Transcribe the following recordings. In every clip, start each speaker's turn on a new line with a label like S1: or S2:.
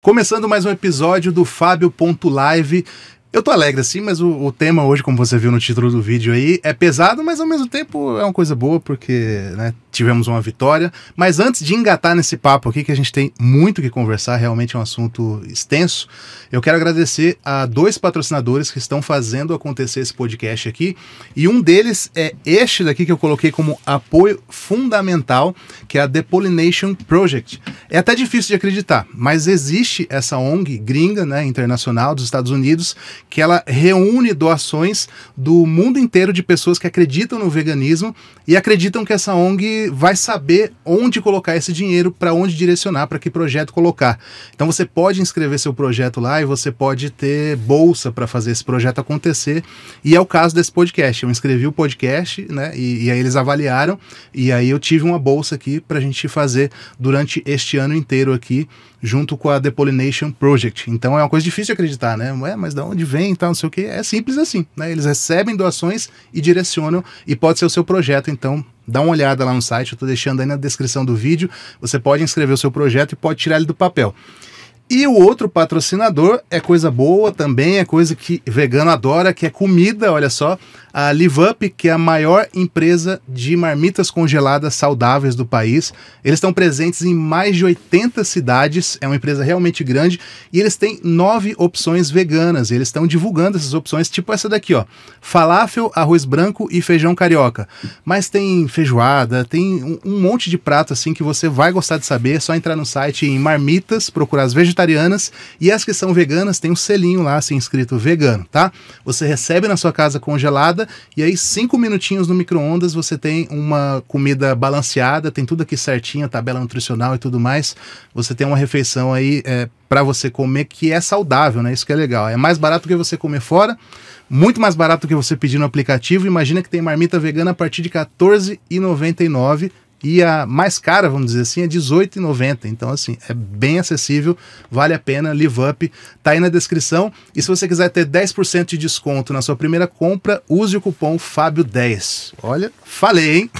S1: Começando mais um episódio do Fábio.live. Eu tô alegre assim, mas o tema hoje, como você viu no título do vídeo aí, é pesado, mas ao mesmo tempo é uma coisa boa, porque né, tivemos uma vitória. Mas antes de engatar nesse papo aqui, que a gente tem muito que conversar, realmente é um assunto extenso, eu quero agradecer a 2 patrocinadores que estão fazendo acontecer esse podcast aqui. E um deles é este daqui que eu coloquei como apoio fundamental, que é a The Pollination Project. É até difícil de acreditar, mas existe essa ONG gringa, né, internacional dos Estados Unidos, que ela reúne doações do mundo inteiro de pessoas que acreditam no veganismo e acreditam que essa ONG vai saber onde colocar esse dinheiro, para onde direcionar, para que projeto colocar. Então você pode inscrever seu projeto lá e você pode ter bolsa para fazer esse projeto acontecer, e é o caso desse podcast. Eu inscrevi o podcast, né, e aí eles avaliaram, e aí eu tive uma bolsa aqui para a gente fazer durante este ano inteiro aqui, junto com a The Pollination Project. Então é uma coisa difícil de acreditar, né? Ué, mas de onde vem e tal, não sei o que. É simples assim, né? Eles recebem doações e direcionam, e pode ser o seu projeto. Então dá uma olhada lá no site, eu estou deixando aí na descrição do vídeo. Você pode inscrever o seu projeto e pode tirar ele do papel. E o outro patrocinador é coisa boa também, é coisa que vegano adora, que é comida, olha só. A Live Up, que é a maior empresa de marmitas congeladas saudáveis do país. Eles estão presentes em mais de 80 cidades, é uma empresa realmente grande, e eles têm 9 opções veganas. Eles estão divulgando essas opções, tipo essa daqui, ó. Falafel, arroz branco e feijão carioca. Mas tem feijoada, tem um monte de prato assim que você vai gostar de saber. É só entrar no site em marmitas, procurar as vegetarianas, e as que são veganas tem um selinho lá assim escrito vegano, tá? Você recebe na sua casa congelada, e aí 5 minutinhos no micro-ondas você tem uma comida balanceada, tem tudo aqui certinho, tabela nutricional e tudo mais. Você tem uma refeição aí para você comer que é saudável, né? Isso que é legal. É mais barato do que você comer fora, muito mais barato do que você pedir no aplicativo. Imagina que tem marmita vegana a partir de R$14,99. E a mais cara, vamos dizer assim, é R$18,90. Então, assim, é bem acessível, vale a pena. Live Up, tá aí na descrição. E se você quiser ter 10% de desconto na sua primeira compra, use o cupom FABIO10. Olha, falei, hein?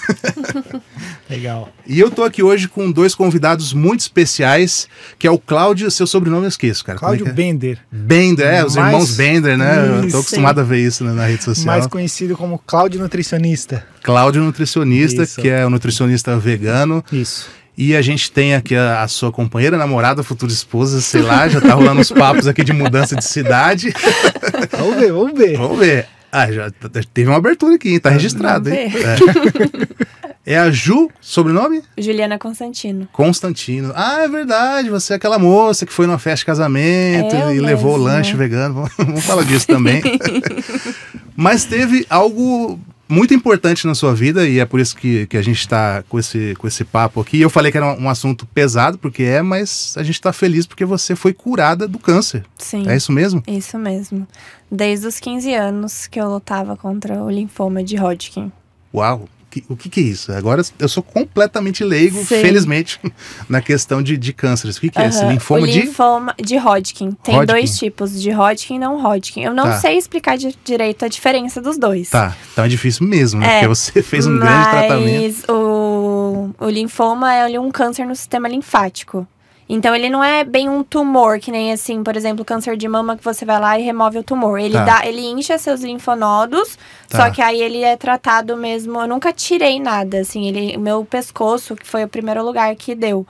S2: Legal.
S1: E eu tô aqui hoje com 2 convidados muito especiais, que é o Cláudio, seu sobrenome eu esqueço, cara.
S2: Cláudio Bender.
S1: Bender, os irmãos Bender, né? Eu tô acostumado a ver isso na rede social.
S2: Mais conhecido como Cláudio Nutricionista.
S1: Cláudio Nutricionista,
S2: Isso.
S1: que é um nutricionista vegano.
S2: Isso.
S1: E a gente tem aqui a sua companheira, namorada, futura esposa, sei lá, já tá rolando uns papos aqui de mudança de cidade.
S2: Vamos ver, vamos ver.
S1: Vamos ver. Ah, já teve uma abertura aqui, hein? Tá registrado, hein? É a Ju, sobrenome?
S3: Juliana Constantino.
S1: Constantino. Ah, é verdade, você é aquela moça que foi numa festa de casamento e levou o lanche vegano. Vamos falar disso também. Mas teve algo muito importante na sua vida, e é por isso que a gente está com esse papo aqui. Eu falei que era um assunto pesado, porque mas a gente está feliz porque você foi curada do câncer.
S3: Sim.
S1: É isso mesmo?
S3: Isso mesmo. Desde os 15 anos que eu lutava contra o linfoma de Hodgkin.
S1: Uau! O que é isso? Agora eu sou completamente leigo,
S3: Sim.
S1: Felizmente, na questão de cânceres. O que é esse? Linfoma de...
S3: linfoma de Hodgkin. Tem
S1: Hodgkin.
S3: 2 tipos, de Hodgkin e não Hodgkin. Eu não sei explicar direito a diferença dos 2.
S1: Tá, então é difícil mesmo, né? Porque você fez um grande tratamento.
S3: Mas o linfoma é um câncer no sistema linfático. Então, ele não é bem um tumor, que nem assim, por exemplo, câncer de mama, que você vai lá e remove o tumor. Ele incha seus linfonodos, só que aí ele é tratado mesmo. Eu nunca tirei nada, assim, o meu pescoço, que foi o primeiro lugar que deu.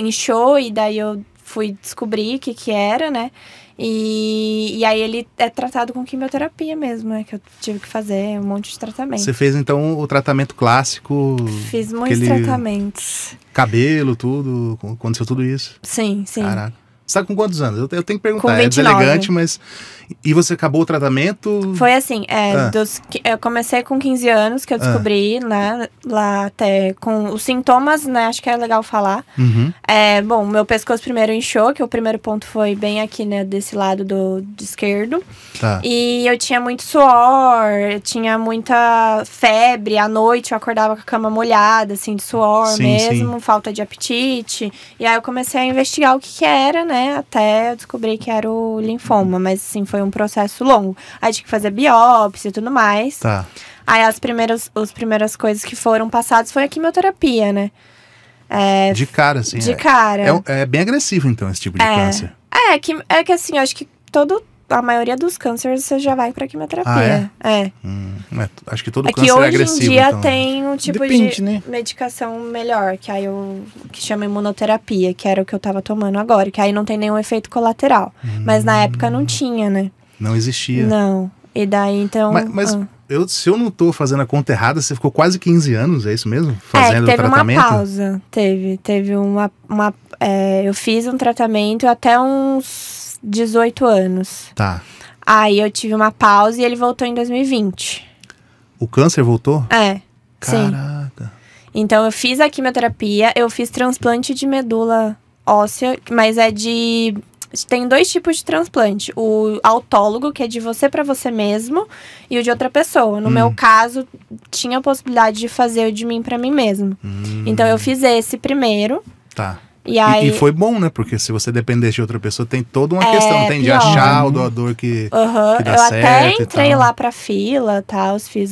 S3: Inchou, e daí eu fui descobrir o que era, né? E aí ele é tratado com quimioterapia mesmo, né? Que eu tive que fazer um monte de tratamento.
S1: Você fez, então, o tratamento clássico?
S3: Fiz muitos tratamentos.
S1: Cabelo, tudo? Aconteceu tudo isso?
S3: Sim, sim.
S1: Caraca. Você tá com quantos anos? Eu tenho que perguntar.
S3: Com 29.
S1: É deselegante, mas... E você acabou o tratamento?
S3: Foi assim, eu comecei com 15 anos, que eu descobri, né, lá até com os sintomas, né, acho que é legal falar. Bom, meu pescoço primeiro inchou, que o primeiro ponto foi bem aqui, né, desse lado do esquerdo.
S1: Tá.
S3: E eu tinha muito suor, tinha muita febre, à noite eu acordava com a cama molhada, assim, de suor mesmo, falta de apetite. E aí eu comecei a investigar o que era, né, até eu descobri que era o linfoma, mas assim, foi um processo longo. Aí tinha que fazer biópsia e tudo mais.
S1: Tá.
S3: Aí as primeiras coisas que foram passadas foi a quimioterapia, né?
S1: De cara, assim.
S3: De cara.
S1: É bem agressivo, então, esse tipo de câncer.
S3: É que assim, eu acho que a maioria dos cânceres você já vai pra quimioterapia.
S1: Acho que todo
S3: É
S1: câncer
S3: que
S1: é
S3: hoje
S1: agressivo.
S3: em dia
S1: então.
S3: tem um tipo
S2: Depende,
S3: de
S2: né?
S3: medicação melhor, que aí que chama imunoterapia, que era o que eu tava tomando agora, que aí não tem nenhum efeito colateral. Mas na época não tinha, né?
S1: Não existia.
S3: Não. E daí, então...
S1: Mas se eu não tô fazendo a conta errada, você ficou quase 15 anos, é isso mesmo? Fazendo o
S3: teve
S1: tratamento?
S3: uma pausa. Teve uma eu fiz um tratamento até uns 18 anos.
S1: Tá.
S3: Aí eu tive uma pausa e ele voltou em 2020.
S1: O câncer voltou?
S3: Sim.
S1: Caraca.
S3: Então eu fiz a quimioterapia, eu fiz transplante de medula óssea, mas tem 2 tipos de transplante. O autólogo, que é de você pra você mesmo, e o de outra pessoa. No meu caso, tinha a possibilidade de fazer o de mim pra mim mesmo. Então eu fiz esse primeiro.
S1: Tá.
S3: E aí...
S1: E foi bom, né? Porque se você dependesse de outra pessoa, tem toda uma questão. Tem de
S3: pior.
S1: achar o doador que dá
S3: eu
S1: certo
S3: até
S1: e
S3: entrei
S1: tal.
S3: lá pra fila, tal, fiz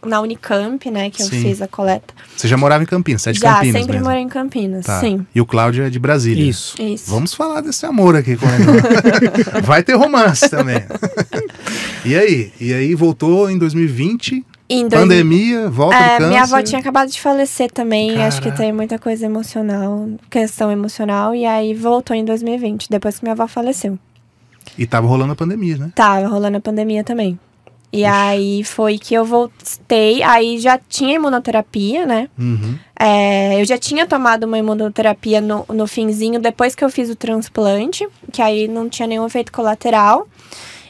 S3: na Unicamp, né, que eu
S1: Sim.
S3: fiz a coleta.
S1: Você já morava em Campinas, você é de
S3: Já,
S1: Campinas
S3: sempre
S1: mesmo.
S3: morei em Campinas,
S1: Tá.
S3: sim.
S1: E o Cláudio é de Brasília.
S2: Isso.
S1: Vamos falar desse amor aqui com ele. Vai ter romance também. E aí voltou em 2020, pandemia, volta do câncer.
S3: Minha avó tinha acabado de falecer também,
S1: Caraca.
S3: acho que tem muita coisa emocional, questão emocional, e aí voltou em 2020, depois que minha avó faleceu.
S1: E tava rolando a pandemia, né?
S3: Tava rolando a pandemia também. E aí foi que eu voltei, aí já tinha imunoterapia, né?
S1: Uhum.
S3: Eu já tinha tomado uma imunoterapia no finzinho, depois que eu fiz o transplante, que aí não tinha nenhum efeito colateral.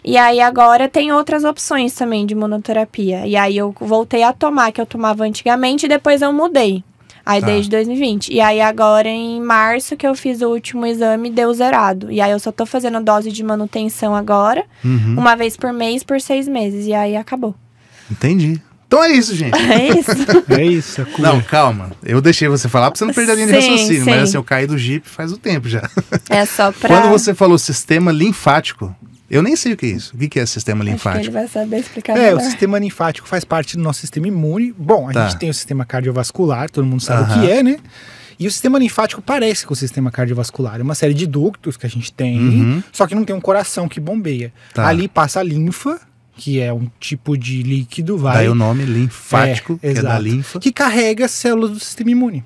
S3: E aí agora tem outras opções também de imunoterapia. E aí eu voltei a tomar, que eu tomava antigamente, e depois eu mudei. Aí desde 2020. E aí agora em março que eu fiz o último exame, deu zerado. E aí eu só tô fazendo dose de manutenção agora, uma vez por mês, por 6 meses. E aí acabou.
S1: Entendi. Então é isso, gente.
S3: É isso.
S2: É isso, é
S1: Não, calma. Eu deixei você falar pra você não perder a linha de
S3: Sim,
S1: raciocínio.
S3: sim.
S1: Mas assim, eu caí do Jeep faz um tempo já.
S3: É só pra...
S1: Quando você falou sistema linfático, eu nem sei o que é isso. O que é sistema
S3: Acho que
S1: linfático?
S3: ele vai saber explicar
S2: o
S3: melhor.
S2: sistema linfático faz parte do nosso sistema imune. Bom, a gente tem o sistema cardiovascular, todo mundo sabe o que é, né? E o sistema linfático parece com o sistema cardiovascular. É uma série de ductos que a gente tem, só que não tem um coração que bombeia.
S1: Tá.
S2: Ali passa a linfa, que é um tipo de líquido,
S1: Daí o nome linfático, que é da
S2: exato,
S1: linfa.
S2: que carrega as células do sistema imune.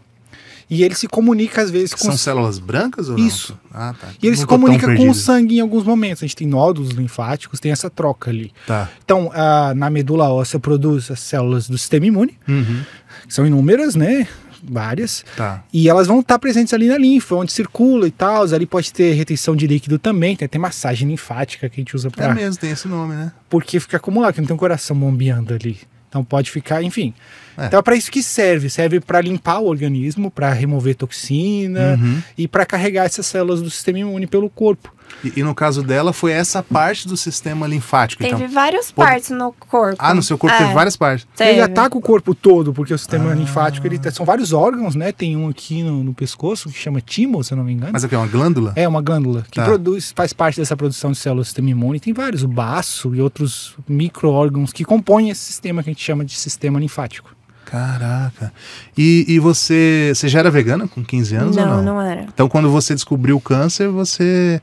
S2: E ele se comunica às vezes com...
S1: São células brancas ou não?
S2: Isso.
S1: Ah, tá.
S2: E ele se
S1: Não tô tão
S2: comunica com
S1: perdido.
S2: o sangue em alguns momentos. A gente tem nódulos linfáticos, tem essa troca ali.
S1: Tá.
S2: Então, na medula óssea produz as células do sistema imune, que são inúmeras, né? Várias.
S1: Tá.
S2: E elas vão estar presentes ali na linfa, onde circula e tal. Ali pode ter retenção de líquido também. Tem até massagem linfática que a gente usa
S1: É
S2: pra...
S1: mesmo, tem esse nome, né?
S2: Porque fica acumulado, que não tem um coração bombeando ali. Então pode ficar, enfim. Então é para isso que serve. Serve para limpar o organismo, para remover toxina e para carregar essas células do sistema imune pelo corpo.
S1: E no caso dela, foi essa parte do sistema linfático.
S3: Teve
S1: Então,
S3: várias partes no corpo.
S1: Ah, no seu corpo teve várias partes.
S3: Teve.
S2: Ele ataca o corpo todo, porque o sistema linfático, são vários órgãos, né? Tem um aqui no pescoço que chama timo, se eu não me engano.
S1: Mas aqui é uma glândula?
S2: É uma glândula que
S1: Tá.
S2: faz parte dessa produção de células do sistema imune. Tem vários, o baço e outros micro-órgãos que compõem esse sistema que a gente chama de sistema linfático.
S1: Caraca. E você já era vegana com 15 anos ou não?
S3: Não era.
S1: Então quando você descobriu o câncer, você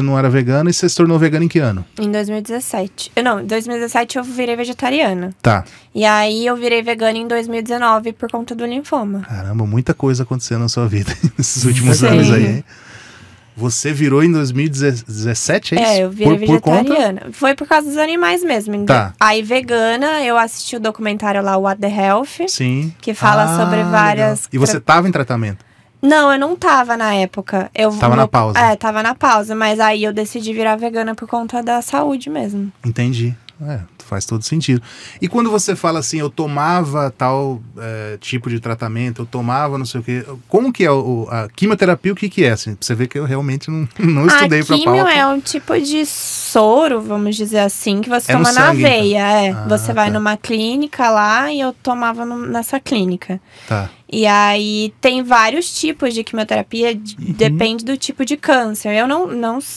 S1: não era vegana e você se tornou vegana em que ano?
S3: Em 2017. Em 2017 eu virei vegetariana.
S1: Tá.
S3: E aí eu virei vegana em 2019 por conta do linfoma.
S1: Caramba, muita coisa acontecendo na sua vida nesses últimos
S3: Sim.
S1: anos aí, hein? Você virou em 2017, é isso?
S3: Eu virei
S1: por conta?
S3: vegetariana. Foi por causa dos animais mesmo.
S1: Tá.
S3: Aí vegana, eu assisti o documentário lá, What the Health.
S1: Sim.
S3: Que fala sobre várias...
S1: legal. E você tava em tratamento?
S3: Não, eu não tava na época.
S1: Tava na pausa.
S3: Tava na pausa, mas aí eu decidi virar vegana por conta da saúde mesmo.
S1: Entendi. Faz todo sentido. E quando você fala assim, eu tomava tal tipo de tratamento, eu tomava não sei o quê, como que é a quimioterapia, o que é? Assim, pra você ver que eu realmente não estudei pra pauta.
S3: A quimio é um tipo de soro, vamos dizer assim, que você
S1: É no
S3: toma na
S1: sangue,
S3: veia.
S1: então.
S3: Você vai numa clínica lá e eu tomava nessa clínica.
S1: Tá.
S3: E aí tem vários tipos de quimioterapia, depende do tipo de câncer.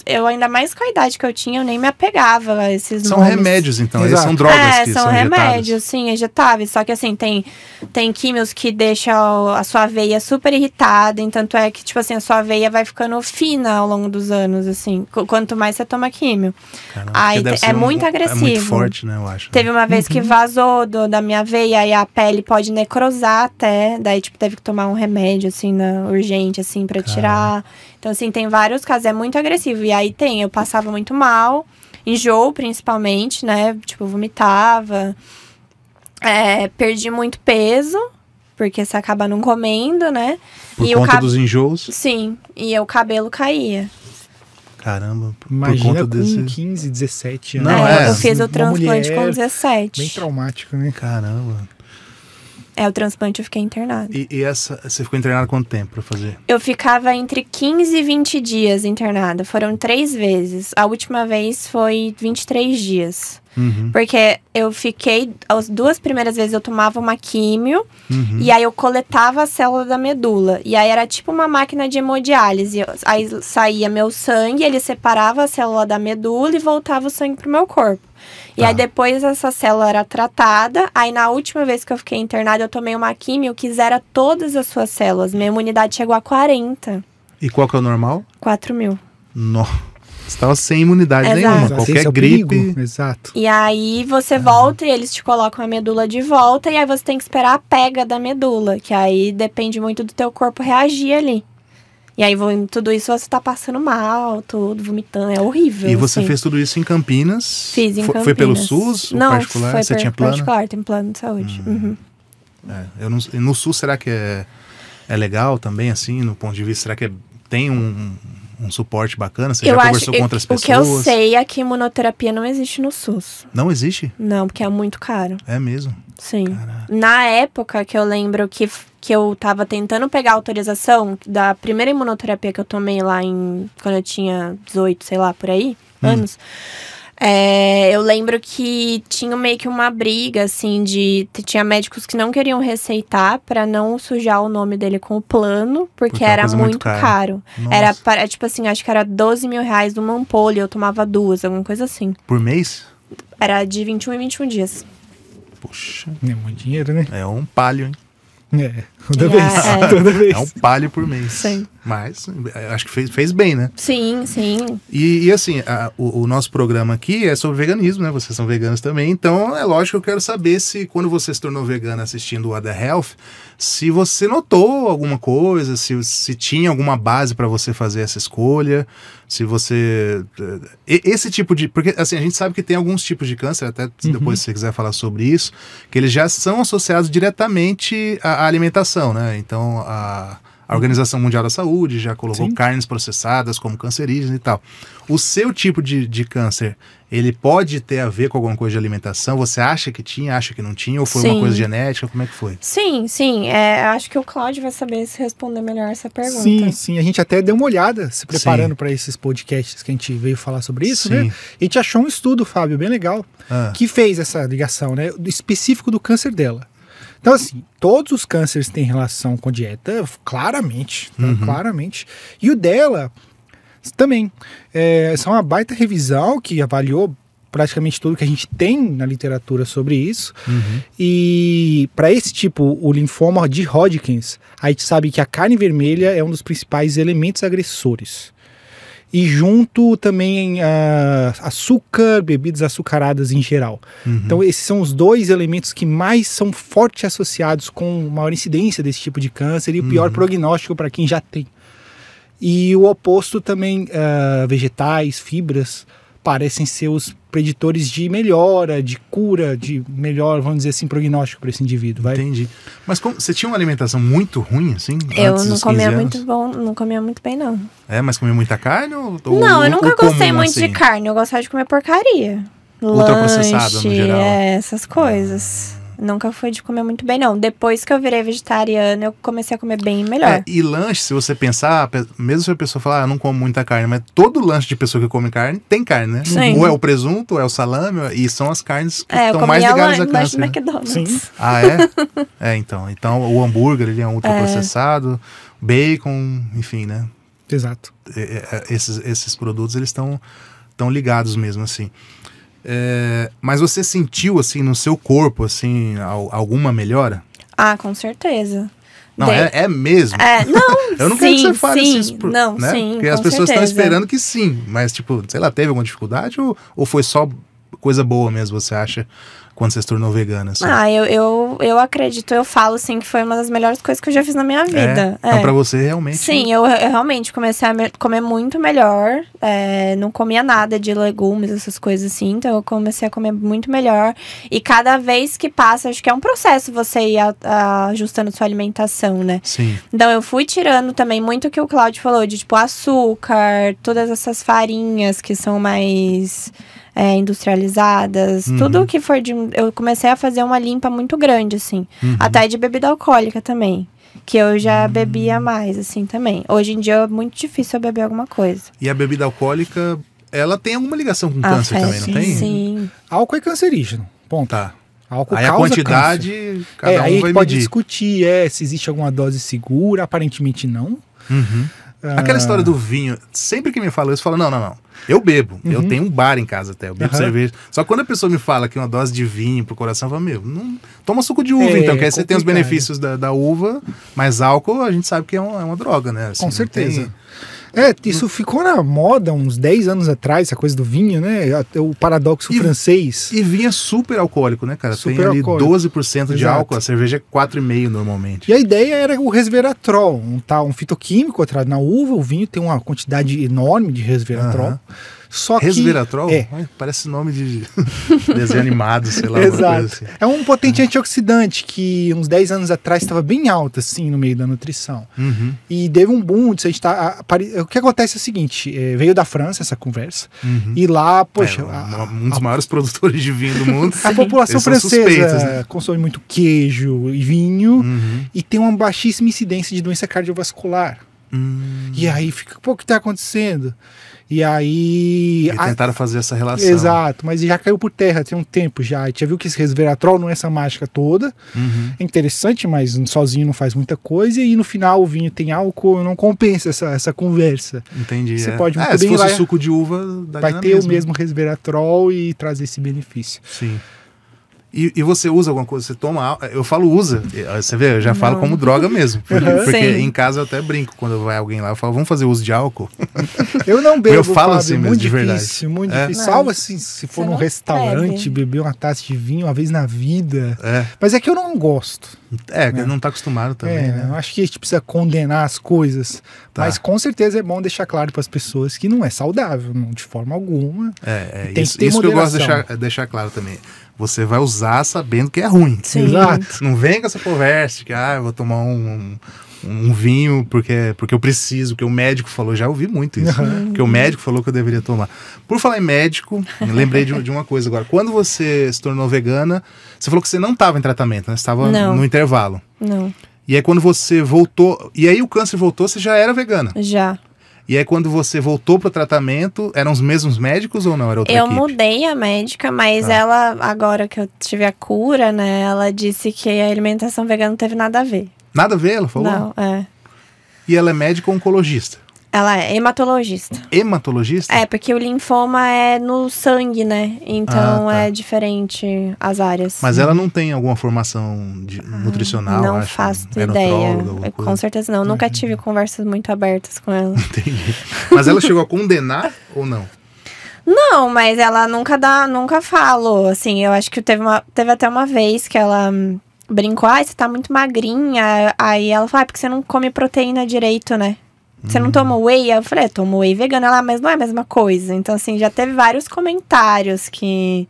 S3: Eu ainda mais com a idade que eu tinha, eu nem me apegava a esses
S1: São
S3: nomes.
S1: remédios, então, eles são drogas que
S3: são remédios,
S1: injetados.
S3: sim, injetáveis. Só que assim, tem químios que deixam a sua veia super irritada, tanto é que, tipo assim, a sua veia vai ficando fina ao longo dos anos, assim, quanto mais você toma químio.
S1: Caramba,
S3: aí é muito agressivo.
S1: É muito forte, né, eu acho.
S3: Teve uma vez que vazou da minha veia e a pele pode necrosar até, daí tipo, teve que tomar um remédio, assim, urgente, assim, pra tirar. Então, assim, tem vários casos, é muito agressivo. E aí eu passava muito mal, enjoo, principalmente, né? Tipo, vomitava. Perdi muito peso, porque você acaba não comendo, né?
S1: Por conta dos enjoos?
S3: Sim, e o cabelo caía.
S1: Caramba,
S2: imagina
S1: por conta
S2: com 15, 17
S1: anos.
S3: Eu fiz o transplante com 17.
S2: Bem traumático, né?
S1: Caramba.
S3: O transplante eu fiquei internada.
S1: E você ficou internada quanto tempo pra fazer?
S3: Eu ficava entre 15 e 20 dias internada. Foram 3 vezes. A última vez foi 23 dias. Porque eu fiquei... As 2 primeiras vezes eu tomava uma químio. E aí eu coletava a célula da medula. E aí era tipo uma máquina de hemodiálise. Aí saía meu sangue, ele separava a célula da medula e voltava o sangue pro meu corpo. E aí depois essa célula era tratada. Aí na última vez que eu fiquei internada, eu tomei uma químio que zera todas as suas células. Minha imunidade chegou a 40.
S1: E qual que é o normal?
S3: 4.000.
S1: Nossa. Você estava sem imunidade nenhuma,
S2: Exato.
S1: qualquer gripe.
S2: Exato.
S3: E aí você volta e eles te colocam a medula de volta. E aí você tem que esperar a pega da medula. Que aí depende muito do teu corpo reagir ali. E aí, tudo isso você tá passando mal, tudo, vomitando, é horrível.
S1: E você
S3: assim.
S1: fez tudo isso em Campinas?
S3: Fiz em Campinas.
S1: Foi pelo SUS?
S3: Não,
S1: particular?
S3: foi
S1: você tinha plano?
S3: particular, tem plano de saúde.
S1: No SUS, será que é legal também, assim, no ponto de vista, será que tem um suporte bacana? Você já conversou com outras pessoas?
S3: O que eu sei é que imunoterapia não existe no SUS.
S1: Não existe?
S3: Não, porque é muito caro.
S1: É mesmo?
S3: Sim.
S1: Caraca.
S3: Na época que eu lembro que eu tava tentando pegar autorização da primeira imunoterapia que eu tomei lá quando eu tinha 18, sei lá, por aí, anos. Eu lembro que tinha meio que uma briga, assim, tinha médicos que não queriam receitar pra não sujar o nome dele com o plano, porque era muito caro. Era, tipo assim, acho que era 12 mil reais uma ampola e eu tomava 2, alguma coisa assim.
S1: Por mês?
S3: Era de 21 em 21 dias.
S1: Poxa.
S2: É muito dinheiro, né?
S1: É um palho, hein?
S2: Toda vez.
S1: É um palho por mês.
S3: Sim.
S1: Mas acho que fez bem, né?
S3: Sim.
S1: E assim, o nosso programa aqui é sobre veganismo, né? Vocês são veganos também. Então, é lógico que eu quero saber se quando você se tornou vegana assistindo o Other Health, se você notou alguma coisa, se tinha alguma base para você fazer essa escolha, se você... Esse tipo de... Porque assim, a gente sabe que tem alguns tipos de câncer, até depois se você quiser falar sobre isso, que eles já são associados diretamente à alimentação, né? Então, a Organização Mundial da Saúde já colocou carnes processadas como cancerígenas e tal. O seu tipo de câncer, ele pode ter a ver com alguma coisa de alimentação? Você acha que tinha, acha que não tinha? Ou foi uma coisa genética? Como é que foi?
S3: Sim. Acho que o Cláudio vai saber se responder melhor essa pergunta.
S2: Sim. A gente até deu uma olhada se preparando para esses podcasts que a gente veio falar sobre isso, né? E a gente achou um estudo, Fábio, bem legal, que fez essa ligação, né? Específico do câncer dela. Então, assim, todos os cânceres têm relação com dieta, claramente. Claramente. E o dela também. Essa é uma baita revisão que avaliou praticamente tudo que a gente tem na literatura sobre isso. E para esse tipo, o linfoma de Hodgkin, a gente sabe que a carne vermelha é um dos principais elementos agressores. E junto também açúcar, bebidas açucaradas em geral. Então esses são os 2 elementos que mais são forte associados com maior incidência desse tipo de câncer e o pior prognóstico para quem já tem. E o oposto também, vegetais, fibras, parecem ser os preditores de melhora, de cura, de melhor, vamos dizer assim, prognóstico para esse indivíduo.
S1: Entendi. Mas você tinha uma alimentação muito ruim, assim?
S3: Eu não comia muito bom, não comia muito bem, não.
S1: Mas comia muita carne?
S3: Não, eu nunca gostei muito de carne, eu gostava de comer porcaria.
S1: Ultraprocessada, no geral.
S3: Essas coisas. Nunca fui de comer muito bem, não. Depois que eu virei vegetariana, eu comecei a comer bem melhor.
S1: E lanche, se você pensar, mesmo se a pessoa falar, não como muita carne, mas todo lanche de pessoa que come carne tem carne, né?
S3: Sim.
S1: Ou é o presunto, ou é o salame, e são as carnes que estão mais ligadas à câncer.
S3: Né? McDonald's.
S2: Sim.
S1: Ah, é? Então o hambúrguer, ele é ultraprocessado, bacon, enfim, né?
S2: Exato.
S1: Esses produtos, eles estão ligados mesmo, assim. Mas você sentiu, assim, no seu corpo, assim, alguma melhora?
S3: Ah, com certeza.
S1: Não, é mesmo?
S3: Não,
S1: eu não quero que você fale isso,
S3: não,
S1: né?
S3: sim,
S1: porque as pessoas estão esperando que sim, mas, tipo, sei lá, teve alguma dificuldade ou foi só coisa boa mesmo, você acha, quando você se tornou vegana? Assim?
S3: Eu acredito, eu falo, assim, que foi uma das melhores coisas que eu já fiz na minha vida.
S1: Então, pra você, realmente...
S3: Sim, eu realmente comecei a comer muito melhor, não comia nada de legumes, essas coisas assim, então eu comecei a comer muito melhor, e cada vez que passa, acho que é um processo você ir ajustando sua alimentação, né?
S1: Sim.
S3: Então, eu fui tirando também muito o que o Cláudio falou, de, tipo, açúcar, todas essas farinhas que são mais... industrializadas, tudo que for de... Eu comecei a fazer uma limpa muito grande, assim. Até de bebida alcoólica também. Que eu já bebia mais, assim, também. Hoje em dia é muito difícil eu beber alguma coisa.
S1: E a bebida alcoólica, ela tem alguma ligação com câncer também, não tem?
S3: Sim.
S2: Álcool é cancerígeno, ponto.
S1: Tá.
S2: Álcool
S1: aí a
S2: causa
S1: quantidade,
S2: câncer.
S1: cada um
S2: aí
S1: vai
S2: pode
S1: medir.
S2: discutir se existe alguma dose segura, aparentemente não.
S1: Aquela história do vinho, sempre que me fala isso, eu falo, não. Eu bebo, eu tenho um bar em casa até, eu bebo cerveja. Só que quando a pessoa me fala que uma dose de vinho pro coração, eu falo, não, toma suco de uva então, que aí você tem os benefícios da uva, mas álcool a gente sabe que é uma droga, né? Assim,
S2: com certeza. Isso ficou na moda uns 10 anos atrás, essa coisa do vinho, né? O paradoxo francês.
S1: E vinho é super alcoólico, né, cara?
S2: Super
S1: tem ali
S2: alcoólico.
S1: 12% de álcool, a cerveja é 4,5% normalmente.
S2: E a ideia era o resveratrol, um fitoquímico atrás na uva, o vinho tem uma quantidade enorme de resveratrol. Só
S1: resveratrol?
S2: Que,
S1: parece nome de desenho animado, sei lá.
S2: Exato.
S1: Assim.
S2: É um potente antioxidante que uns 10 anos atrás estava bem alto, assim, no meio da nutrição. E deu um boom disso. O que acontece é o seguinte, veio da França essa conversa, e lá, poxa...
S1: um dos maiores produtores de vinho do mundo.
S2: A população francesa
S1: né?
S2: consome muito queijo e vinho, e tem uma baixíssima incidência de doença cardiovascular. E aí fica, o que está acontecendo? E aí...
S1: tentaram fazer essa relação.
S2: Exato, mas já caiu por terra tem um tempo já. A gente já viu que esse resveratrol não é essa mágica toda. É interessante, mas sozinho não faz muita coisa. E no final o vinho tem álcool, não compensa essa conversa.
S1: Entendi.
S2: Você pode muito
S1: se
S2: bem
S1: fosse suco de uva,
S2: vai ter o mesmo resveratrol e trazer esse benefício.
S1: Sim. E você usa alguma coisa? Você toma... Eu falo usa. Você vê, eu já falo como droga mesmo. Porque em casa eu até brinco. Quando vai alguém lá, eu falo, vamos fazer uso de álcool?
S2: Eu não bebo,
S1: eu falo
S2: Fábio,
S1: assim mesmo,
S2: muito
S1: de verdade.
S2: Difícil, muito difícil. Salvo assim, se for num restaurante, beber uma taça de vinho uma vez na vida. Mas é que eu não gosto.
S1: Não tá acostumado também, né?
S2: Eu acho que a gente precisa condenar as coisas. Mas com certeza é bom deixar claro para as pessoas que não é saudável, não, de forma alguma.
S1: Tem isso que eu gosto de deixar claro também. Você vai usar sabendo que é ruim.
S2: Sim. Exato.
S1: Não vem com essa conversa que eu vou tomar um vinho porque eu preciso, porque o médico falou. Já ouvi muito isso. Porque o médico falou que eu deveria tomar. Por falar em médico, lembrei de uma coisa agora. Quando você se tornou vegana, você falou que você não estava em tratamento, né? Você estava no intervalo.
S3: Não.
S1: E aí quando você voltou... E aí o câncer voltou, você já era vegana?
S3: Já.
S1: E aí quando você voltou pro tratamento, eram os mesmos médicos ou não? Era outra equipe?
S3: Eu mudei a médica, mas ela, agora que eu tive a cura, né, ela disse que a alimentação vegana não teve nada a ver.
S1: Nada a ver, ela falou?
S3: Não,
S1: E ela é médica ou oncologista?
S3: Ela é hematologista.
S1: Hematologista?
S3: Porque o linfoma é no sangue, né? Então é diferente as áreas.
S1: Mas ela não tem alguma formação nutricional?
S3: Não faço ideia. Com certeza não. Nunca tive conversas muito abertas com ela.
S1: Entendi. Mas ela chegou a condenar ou não?
S3: Não, mas ela nunca falou. Assim, eu acho que teve até uma vez que ela brincou, você tá muito magrinha. Aí ela falou, porque você não come proteína direito, né? Você não toma whey? Eu falei, tomo whey vegano. Ela, mas não é a mesma coisa. Então, assim, já teve vários comentários que,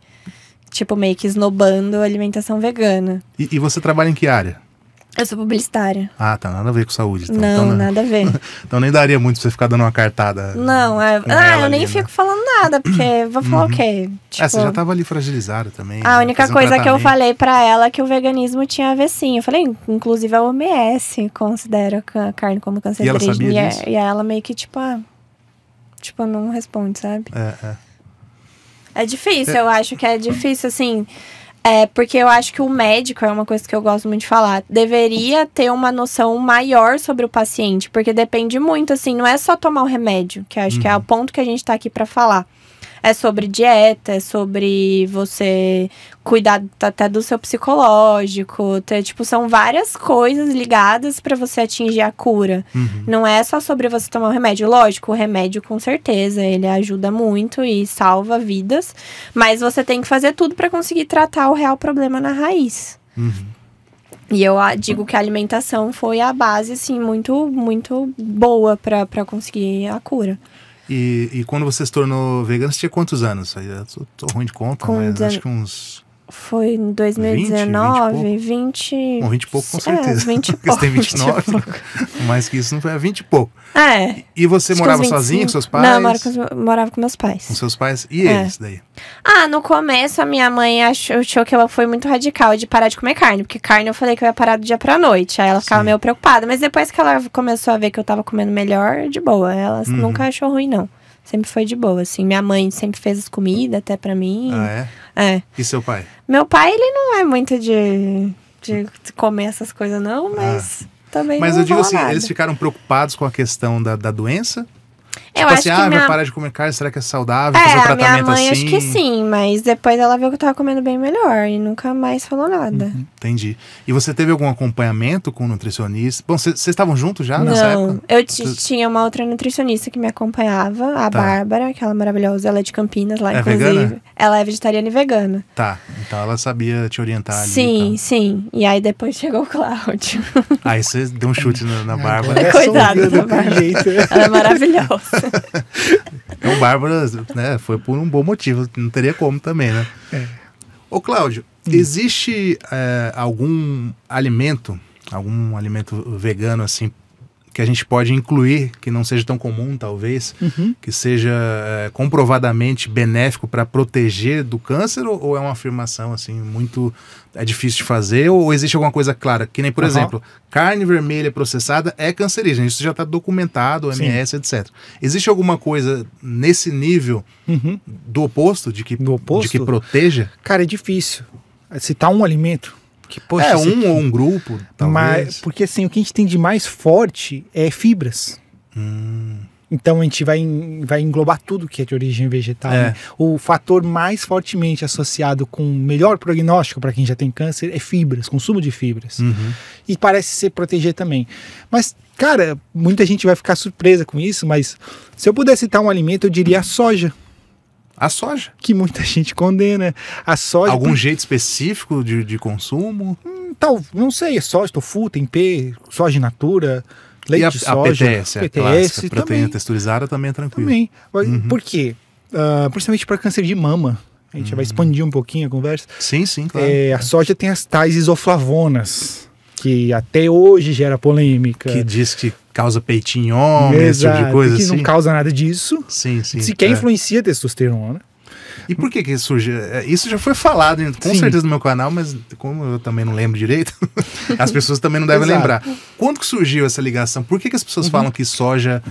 S3: tipo, meio que esnobando a alimentação vegana.
S1: E você trabalha em que área?
S3: Eu sou publicitária.
S1: Ah, tá, nada a ver com saúde. Então.
S3: Não,
S1: então,
S3: nada a ver.
S1: Então nem daria muito pra você ficar dando uma cartada.
S3: Não, eu nem fico falando nada, porque vou falar o quê? Tipo,
S1: você já tava ali fragilizada também.
S3: A única coisa que eu falei pra ela é que o veganismo tinha a ver sim. Eu falei, inclusive a OMS considera a carne como cancerígena.
S1: E ela sabia disso?
S3: E ela meio que, tipo, não responde, sabe? É difícil, eu acho que é difícil, assim... porque eu acho que o médico, é uma coisa que eu gosto muito de falar, deveria ter uma noção maior sobre o paciente, porque depende muito, assim, não é só tomar o remédio, que eu acho que é o ponto que a gente tá aqui pra falar. É sobre dieta, é sobre você cuidar até do seu psicológico, são várias coisas ligadas pra você atingir a cura. Não é só sobre você tomar o remédio. Lógico, o remédio, com certeza, ele ajuda muito e salva vidas, mas você tem que fazer tudo pra conseguir tratar o real problema na raiz. E eu digo que a alimentação foi a base, assim, muito, muito boa pra conseguir a cura.
S1: E quando você se tornou vegana, você tinha quantos anos? Eu tô ruim de conta, mas acho que uns...
S3: Foi em 2019, 20...
S1: Bom, 20 e pouco com certeza.
S3: 20 e pouco.
S1: Porque você tem 29, mais que isso não foi, 20 e pouco. E você
S3: acho
S1: morava sozinho com seus pais?
S3: Não, eu morava com meus pais.
S1: Com seus pais? E eles daí?
S3: No começo a minha mãe achou que ela foi muito radical de parar de comer carne. Porque carne eu falei que eu ia parar do dia pra noite. Aí ela ficava meio preocupada. Mas depois que ela começou a ver que eu tava comendo melhor, de boa. Ela nunca achou ruim, não. Sempre foi de boa, assim. Minha mãe sempre fez as comidas até pra mim. E
S1: seu pai?
S3: Meu pai, ele não é muito de comer essas coisas, não, mas também
S1: mas
S3: não
S1: eu digo assim,
S3: nada.
S1: Eles ficaram preocupados com a questão da doença?
S3: Eu
S1: tipo
S3: acho
S1: assim,
S3: que
S1: vai parar de comer carne, será que é saudável fazer o tratamento
S3: minha mãe
S1: assim?
S3: acho que sim, mas depois ela viu que eu tava comendo bem melhor e nunca mais falou nada.
S1: Entendi. E você teve algum acompanhamento com o nutricionista? Bom, vocês estavam juntos já nessa época?
S3: Não, eu tinha uma outra nutricionista que me acompanhava, a Bárbara, aquela maravilhosa, ela é de Campinas lá, inclusive.
S1: Vegana?
S3: Ela é vegetariana e vegana.
S1: Tá, então ela sabia te orientar ali.
S3: Sim, sim. E aí depois chegou o Cláudio.
S1: Aí você deu um chute na Bárbara.
S3: Coitada da Bárbara. Ela é maravilhosa.
S1: Então, Bárbara, né, foi por um bom motivo, não teria como também, né? Ô, Cláudio, existe algum alimento vegano, assim, que a gente pode incluir, que não seja tão comum, talvez, que seja comprovadamente benéfico para proteger do câncer, ou é uma afirmação, assim, muito... É difícil de fazer, ou existe alguma coisa clara? Que nem, por exemplo, carne vermelha processada é cancerígena. Isso já está documentado, OMS, etc. Existe alguma coisa nesse nível do oposto, de que proteja?
S2: Cara, é difícil citar um alimento que, poxa,
S1: ou um grupo, talvez.
S2: Mas, porque assim, o que a gente tem de mais forte é fibras. Então a gente vai englobar tudo que é de origem vegetal. Né? O fator mais fortemente associado com melhor prognóstico para quem já tem câncer é fibras, consumo de fibras. E parece ser proteger também. Mas, cara, muita gente vai ficar surpresa com isso, mas se eu pudesse citar um alimento, eu diria a soja.
S1: A soja?
S2: Que muita gente condena. A soja...
S1: Algum jeito específico de consumo?
S2: Não sei, soja, tofu, tempê, soja in natura... Leite de soja,
S1: PTS, a proteína texturizada também é tranquilo.
S2: Também. Por quê? Principalmente para câncer de mama. A gente vai expandir um pouquinho a conversa.
S1: Sim, claro.
S2: A soja tem as tais isoflavonas, que até hoje gera polêmica.
S1: Que diz que causa peitinho em homem, esse tipo de coisa
S2: que
S1: assim.
S2: não causa nada disso.
S1: Sim.
S2: Sequer influencia a testosterona.
S1: E por que surge? Isso já foi falado, com certeza, no meu canal, mas como eu também não lembro direito, as pessoas também não devem lembrar. Quando que surgiu essa ligação? Por que as pessoas falam que soja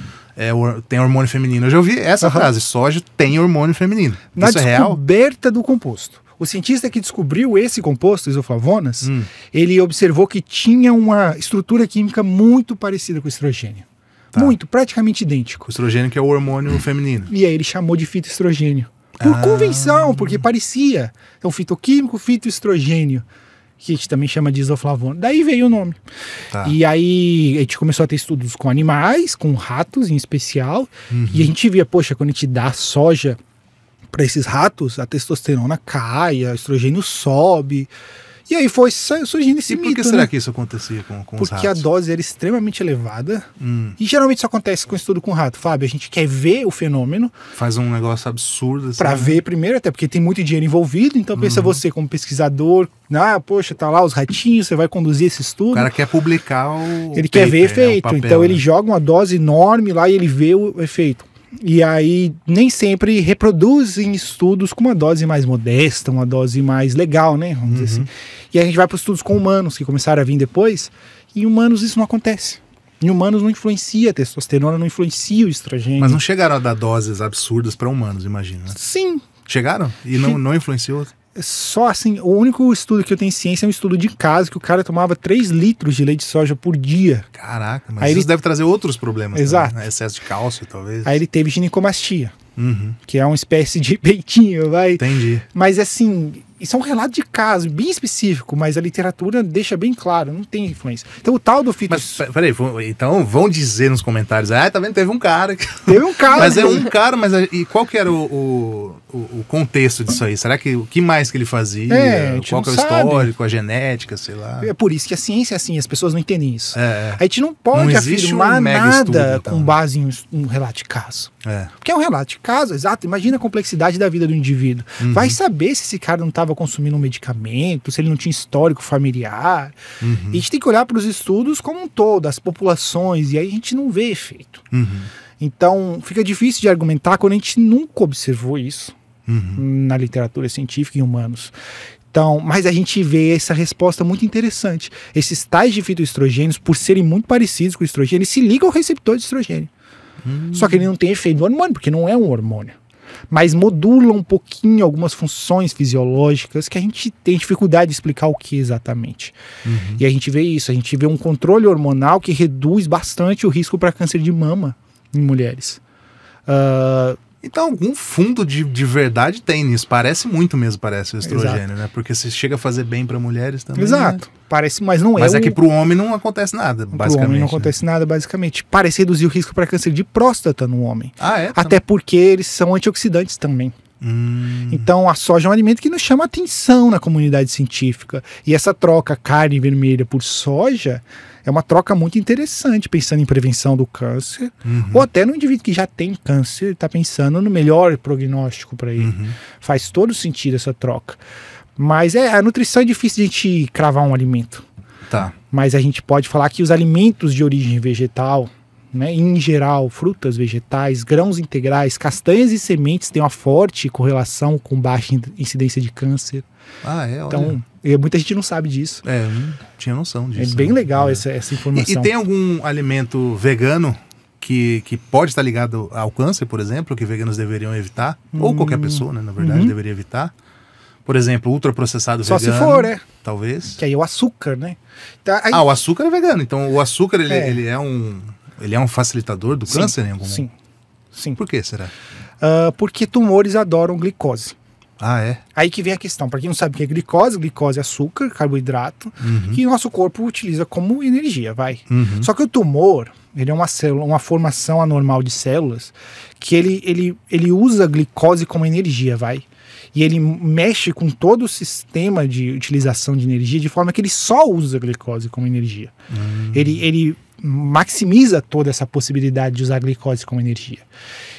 S1: tem hormônio feminino? Eu já ouvi essa frase, soja tem hormônio feminino. Isso é real?
S2: Na descoberta do composto. O cientista que descobriu esse composto, isoflavonas, ele observou que tinha uma estrutura química muito parecida com o estrogênio. Muito, praticamente idêntico.
S1: O estrogênio que é o hormônio feminino.
S2: E aí ele chamou de fitoestrogênio. Por convenção, porque parecia. Então, fitoquímico, fitoestrogênio, que a gente também chama de isoflavona. Daí veio o nome. E aí a gente começou a ter estudos com animais, com ratos em especial, e a gente via, poxa, quando a gente dá soja para esses ratos, a testosterona cai, o estrogênio sobe. E aí foi surgindo esse mito.
S1: E por que será que isso acontecia com os ratos?
S2: Porque a dose era extremamente elevada. E geralmente isso acontece com estudo com rato. Fábio, a gente quer ver o fenômeno.
S1: Faz um negócio absurdo. Assim,
S2: pra ver primeiro, até porque tem muito dinheiro envolvido. Então pensa você como pesquisador. Poxa, tá lá os ratinhos, você vai conduzir esse estudo.
S1: O cara quer publicar
S2: Ele quer ver efeito. Então ele joga uma dose enorme lá e ele vê o efeito. E aí nem sempre reproduzem estudos com uma dose mais modesta, uma dose mais legal, né? Vamos dizer assim. E aí a gente vai para estudos com humanos, que começaram a vir depois, e em humanos isso não acontece. Em humanos não influencia a testosterona, não influencia o estrogênio.
S1: Mas não chegaram a dar doses absurdas para humanos, imagina. Né?
S2: Sim.
S1: Chegaram? E não influenciou?
S2: Só assim, o único estudo que eu tenho ciência é um estudo de caso que o cara tomava 3 litros de leite de soja por dia.
S1: Caraca, mas isso deve trazer outros problemas.
S2: Exato.
S1: Também, né? Excesso de cálcio, talvez.
S2: Aí ele teve ginecomastia, que é uma espécie de peitinho, vai.
S1: Entendi.
S2: Mas assim, isso é um relato de caso bem específico, mas a literatura deixa bem claro, não tem influência. Então o tal do fito...
S1: Mas peraí, então vão dizer nos comentários, tá vendo, teve um cara...
S2: Teve um cara.
S1: Mas é um cara, mas e qual que era o contexto disso aí? Será que o que mais que ele fazia? Qual que é o histórico, a genética, sei lá?
S2: É por isso que a ciência é assim, as pessoas não entendem isso. A gente não
S1: não
S2: pode afirmar nada
S1: estudo, então,
S2: com base em um relato de caso. Porque é um relato de caso, exato. Imagina a complexidade da vida do indivíduo. Vai saber se esse cara não estava consumindo um medicamento, se ele não tinha histórico familiar. E a gente tem que olhar para os estudos como um todo, as populações, e aí a gente não vê efeito. Então fica difícil de argumentar quando a gente nunca observou isso na literatura científica em humanos. Então, mas a gente vê essa resposta muito interessante. Esses tais de fitoestrogênios, por serem muito parecidos com o estrogênio, eles se ligam ao receptor de estrogênio. Só que ele não tem efeito do hormônio, porque não é um hormônio. Mas modula um pouquinho algumas funções fisiológicas que a gente tem dificuldade de explicar o que exatamente. E a gente vê isso, a gente vê um controle hormonal que reduz bastante o risco para câncer de mama em mulheres.
S1: Então algum fundo de verdade tem nisso, parece muito mesmo, parece o estrogênio, né? Porque se chega a fazer bem para mulheres também.
S2: Exato, parece, mas não é.
S1: Mas é que para o homem não acontece nada, basicamente. Para o homem
S2: não acontece nada, basicamente. Parece reduzir o risco para câncer de próstata no homem. Até porque eles são antioxidantes também. Então a soja é um alimento que nos chama atenção na comunidade científica. E essa troca carne vermelha por soja é uma troca muito interessante, pensando em prevenção do câncer, ou até no indivíduo que já tem câncer, está pensando no melhor prognóstico para ele. Faz todo sentido essa troca. Mas a nutrição é difícil de a gente cravar um alimento. Mas a gente pode falar que os alimentos de origem vegetal, né, em geral, frutas, vegetais, grãos integrais, castanhas e sementes têm uma forte correlação com baixa incidência de câncer. Então, muita gente não sabe disso.
S1: Eu não tinha noção disso.
S2: É bem legal essa informação.
S1: E tem algum alimento vegano que pode estar ligado ao câncer, por exemplo, que veganos deveriam evitar? Ou qualquer pessoa, né, na verdade, deveria evitar? Por exemplo, ultraprocessado vegano.
S2: Só se for,
S1: talvez.
S2: Que aí o açúcar, né?
S1: Então, o açúcar é vegano. Então o açúcar ele é um facilitador do câncer em algum momento?
S2: Sim.
S1: Por que será?
S2: Porque tumores adoram glicose.
S1: É?
S2: Aí que vem a questão. Para quem não sabe o que é glicose é açúcar, carboidrato, que nosso corpo utiliza como energia, Só que o tumor, ele é uma célula, uma formação anormal de células, que ele usa a glicose como energia, E ele mexe com todo o sistema de utilização de energia, de forma que ele só usa a glicose como energia. Ele maximiza toda essa possibilidade de usar a glicose como energia.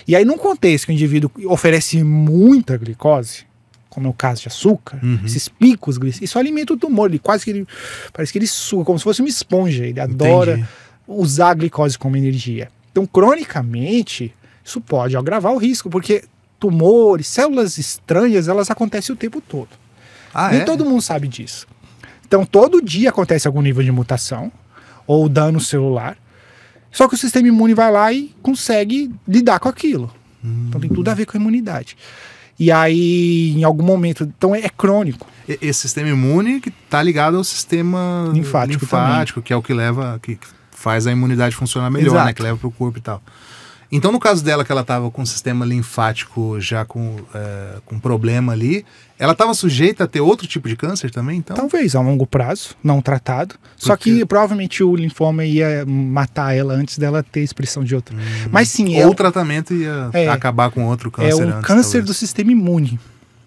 S2: E aí, num contexto que o indivíduo oferece muita glicose, como é o caso de açúcar, esses picos glicêmicos, isso alimenta o tumor. Parece que ele suga, como se fosse uma esponja. Ele adora usar a glicose como energia. Então, cronicamente, isso pode agravar o risco, porque tumores, células estranhas, elas acontecem o tempo todo. Nem todo mundo sabe disso. Então, todo dia acontece algum nível de mutação ou dano celular. Só que o sistema imune vai lá e consegue lidar com aquilo. Então tem tudo a ver com a imunidade. E aí, em algum momento, então é crônico.
S1: Esse sistema imune que está ligado ao sistema linfático que é o que faz a imunidade funcionar melhor, né? Que leva para o corpo e tal. Então, no caso dela, que ela estava com o sistema linfático já com problema ali, ela estava sujeita a ter outro tipo de câncer também, então? Talvez,
S2: a longo prazo, não tratado. Só que provavelmente o linfoma ia matar ela antes dela ter expressão de outro. Mas sim...
S1: Ou o tratamento ia acabar com outro câncer antes.
S2: É um câncer do sistema imune.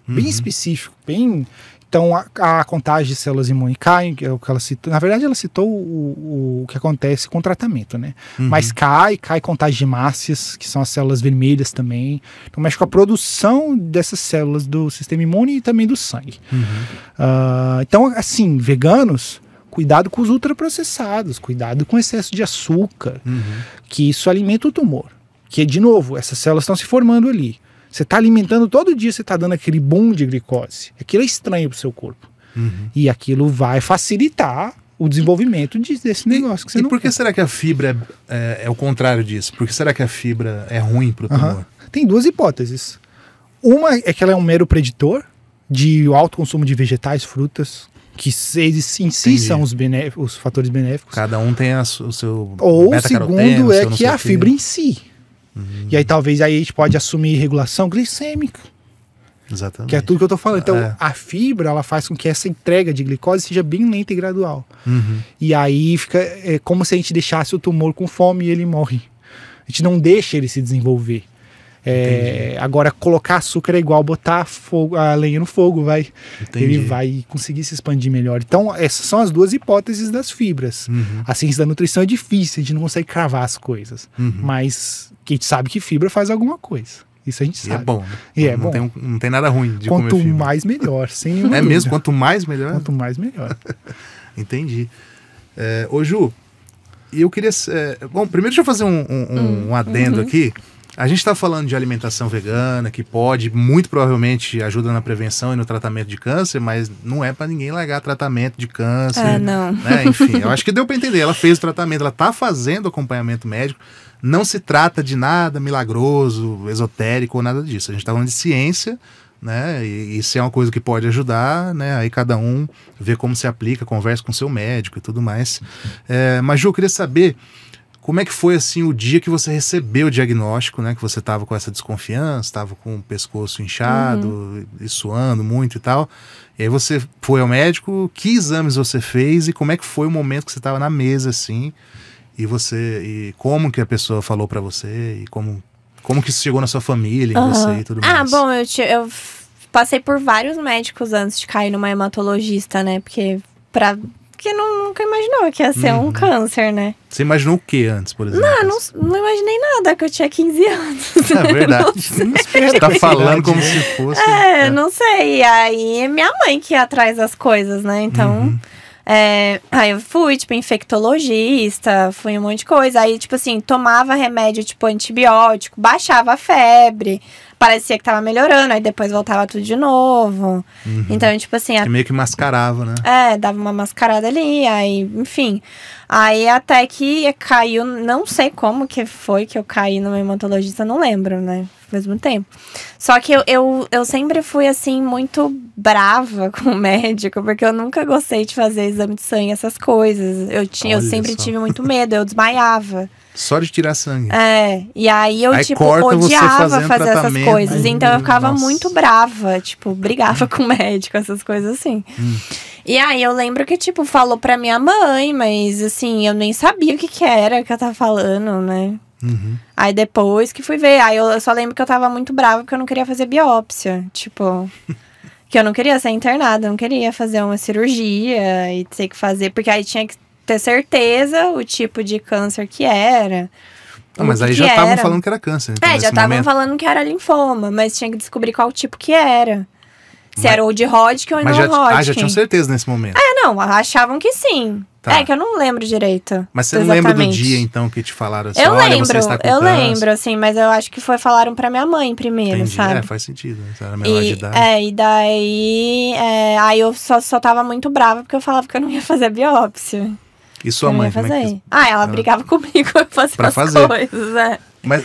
S2: Bem específico, bem... Então, a contagem de células imunes cai, é o que ela citou. Na verdade, ela citou o que acontece com o tratamento, né? Mas cai contagem de hemácias, que são as células vermelhas também. Então, mexe com a produção dessas células do sistema imune e também do sangue. Então, assim, veganos, cuidado com os ultraprocessados, cuidado com o excesso de açúcar, que isso alimenta o tumor. Que, de novo, essas células estão se formando ali. Você está alimentando todo dia, você está dando aquele boom de glicose. Aquilo é estranho para o seu corpo. E aquilo vai facilitar o desenvolvimento desse negócio que você não quer.
S1: E por que será que a fibra é o contrário disso? Por que será que a fibra é ruim para o tumor?
S2: Tem duas hipóteses. Uma é que ela é um mero preditor de alto consumo de vegetais, frutas, que eles em si são os fatores benéficos.
S1: Cada um tem o seu
S2: Ou o segundo é que a fibra em si. E aí talvez aí a gente pode assumir regulação glicêmica.
S1: Exatamente.
S2: Que é tudo que eu tô falando. Então a fibra, ela faz com que essa entrega de glicose seja bem lenta e gradual. E aí fica como se a gente deixasse o tumor com fome e ele morre. A gente não deixa ele se desenvolver. Agora, colocar açúcar é igual botar a lenha no fogo, ele vai conseguir se expandir melhor. Então, essas são as duas hipóteses das fibras. A ciência da nutrição é difícil, a gente não consegue cravar as coisas. Mas a gente sabe que fibra faz alguma coisa. Isso a gente sabe.
S1: E é bom, né?
S2: E é bom.
S1: Não tem nada ruim de comer fibra.
S2: Quanto mais, melhor. Sem nenhuma dúvida.
S1: Mesmo? Quanto mais, melhor?
S2: Quanto mais, melhor.
S1: Entendi. Ô, Ju, eu queria... bom, primeiro deixa eu fazer um adendo aqui. A gente está falando de alimentação vegana, que pode, muito provavelmente, ajuda na prevenção e no tratamento de câncer, mas não é para ninguém largar tratamento de câncer.
S3: Não.
S1: Né? Enfim, eu acho que deu para entender. Ela fez o tratamento, ela está fazendo acompanhamento médico. Não se trata de nada milagroso, esotérico ou nada disso. A gente está falando de ciência, né? E se é uma coisa que pode ajudar, né? Aí cada um vê como se aplica, conversa com o seu médico e tudo mais. Mas, Ju, eu queria saber... Como é que foi assim o dia que você recebeu o diagnóstico, né? Que você estava com essa desconfiança, estava com o pescoço inchado e suando muito e tal. E aí você foi ao médico, que exames você fez e como é que foi o momento que você estava na mesa assim? E como que a pessoa falou para você e como que isso chegou na sua família, em você e tudo mais?
S3: Bom, eu passei por vários médicos antes de cair numa hematologista, né? Porque nunca imaginou que ia ser um câncer, né?
S1: Você imaginou o que antes, por exemplo?
S3: Não imaginei nada, que eu tinha 15 anos.
S1: É verdade. Você tá falando como se fosse...
S3: não sei. E aí, minha mãe que ia atrás das coisas, né? Então... aí eu fui, tipo, infectologista, fui um monte de coisa. Aí, tipo assim, tomava remédio, tipo, antibiótico, baixava a febre, parecia que tava melhorando, aí depois voltava tudo de novo. Então, tipo assim...
S1: Que meio que mascarava, né?
S3: Dava uma mascarada ali, aí, enfim. Aí até que caiu, não sei como que foi que eu caí numa hematologista, não lembro, né? Faz muito tempo. Só que eu sempre fui, assim, muito brava com o médico, porque eu nunca gostei de fazer exame de sangue, essas coisas. Eu sempre tive muito medo, eu desmaiava.
S1: Só de tirar sangue.
S3: E aí eu, tipo, odiava fazer essas coisas. Então eu ficava muito brava, tipo, brigava com o médico, essas coisas assim. E aí eu lembro que, tipo, falou pra minha mãe, mas assim, eu nem sabia o que era que eu tava falando, né? Aí depois que fui ver, aí eu só lembro que eu tava muito brava porque eu não queria fazer biópsia, tipo... que eu não queria ser internada, eu não queria fazer uma cirurgia e ter que fazer, porque aí tinha que ter certeza o tipo de câncer que era.
S1: Mas aí já estavam falando que era câncer. Então,
S3: já estavam falando que era linfoma, mas tinha que descobrir qual tipo que era. Se era o de Hodgkin ou não Hodgkin.
S1: Já tinham certeza nesse momento.
S3: Não, achavam que sim. Tá. Que eu não lembro direito.
S1: Mas você não lembra do dia, então, que te falaram assim?
S3: Eu lembro, assim, mas eu acho que falaram pra minha mãe primeiro, sabe?
S1: Faz sentido, né? Você era menor de idade.
S3: E daí... aí eu só tava muito brava porque eu falava que eu não ia fazer biópsia.
S1: E sua mãe, como é que...
S3: ela brigava comigo pra fazer as coisas,
S1: Mas,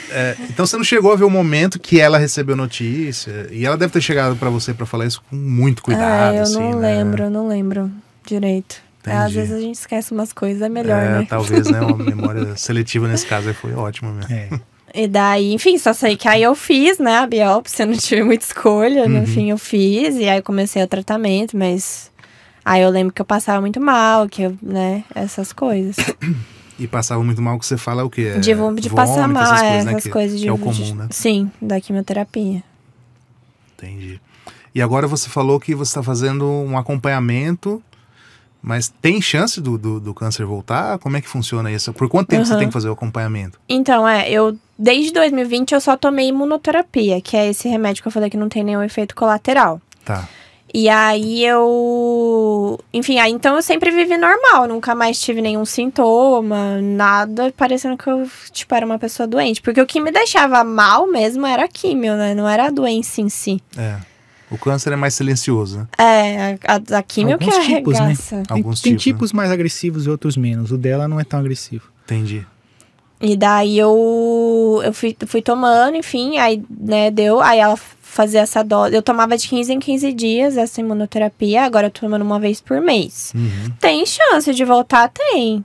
S1: então você não chegou a ver o momento que ela recebeu notícia? E ela deve ter chegado pra você pra falar isso com muito cuidado,
S3: eu
S1: assim,
S3: não lembro direito. Às vezes a gente esquece umas coisas, é melhor, né?
S1: Talvez, né? Uma memória seletiva nesse caso aí foi ótima mesmo.
S3: E daí, enfim, só sei que aí eu fiz, né, a biópsia, não tive muita escolha. No fim, eu fiz, e aí comecei o tratamento, mas... Aí eu lembro que eu passava muito mal, né, essas coisas.
S1: E passava muito mal, que você fala o quê?
S3: De passar mal, essas coisas
S1: que é o comum, né?
S3: Sim, da quimioterapia.
S1: Entendi. E agora você falou que você está fazendo um acompanhamento, mas tem chance do câncer voltar? Como é que funciona isso? Por quanto tempo você tem que fazer o acompanhamento?
S3: Então, desde 2020 eu só tomei imunoterapia, que é esse remédio que eu falei que não tem nenhum efeito colateral.
S1: Tá.
S3: E aí enfim, então eu sempre vivi normal, nunca mais tive nenhum sintoma, nada parecendo que eu, tipo, era uma pessoa doente. Porque o que me deixava mal mesmo era a químio, né? Não era a doença em si.
S1: O câncer é mais silencioso, né?
S3: A químio
S2: alguns
S3: que
S2: tipos,
S3: arregaça.
S2: né?
S1: Alguns
S2: Tem
S1: tipos,
S2: tipos mais agressivos e outros menos. O dela não é tão agressivo.
S1: Entendi.
S3: E daí eu fui tomando, enfim, aí, né, deu. Aí ela fazia essa dose. Eu tomava de 15 em 15 dias essa imunoterapia, agora eu tô tomando uma vez por mês. Tem chance de voltar? Tem.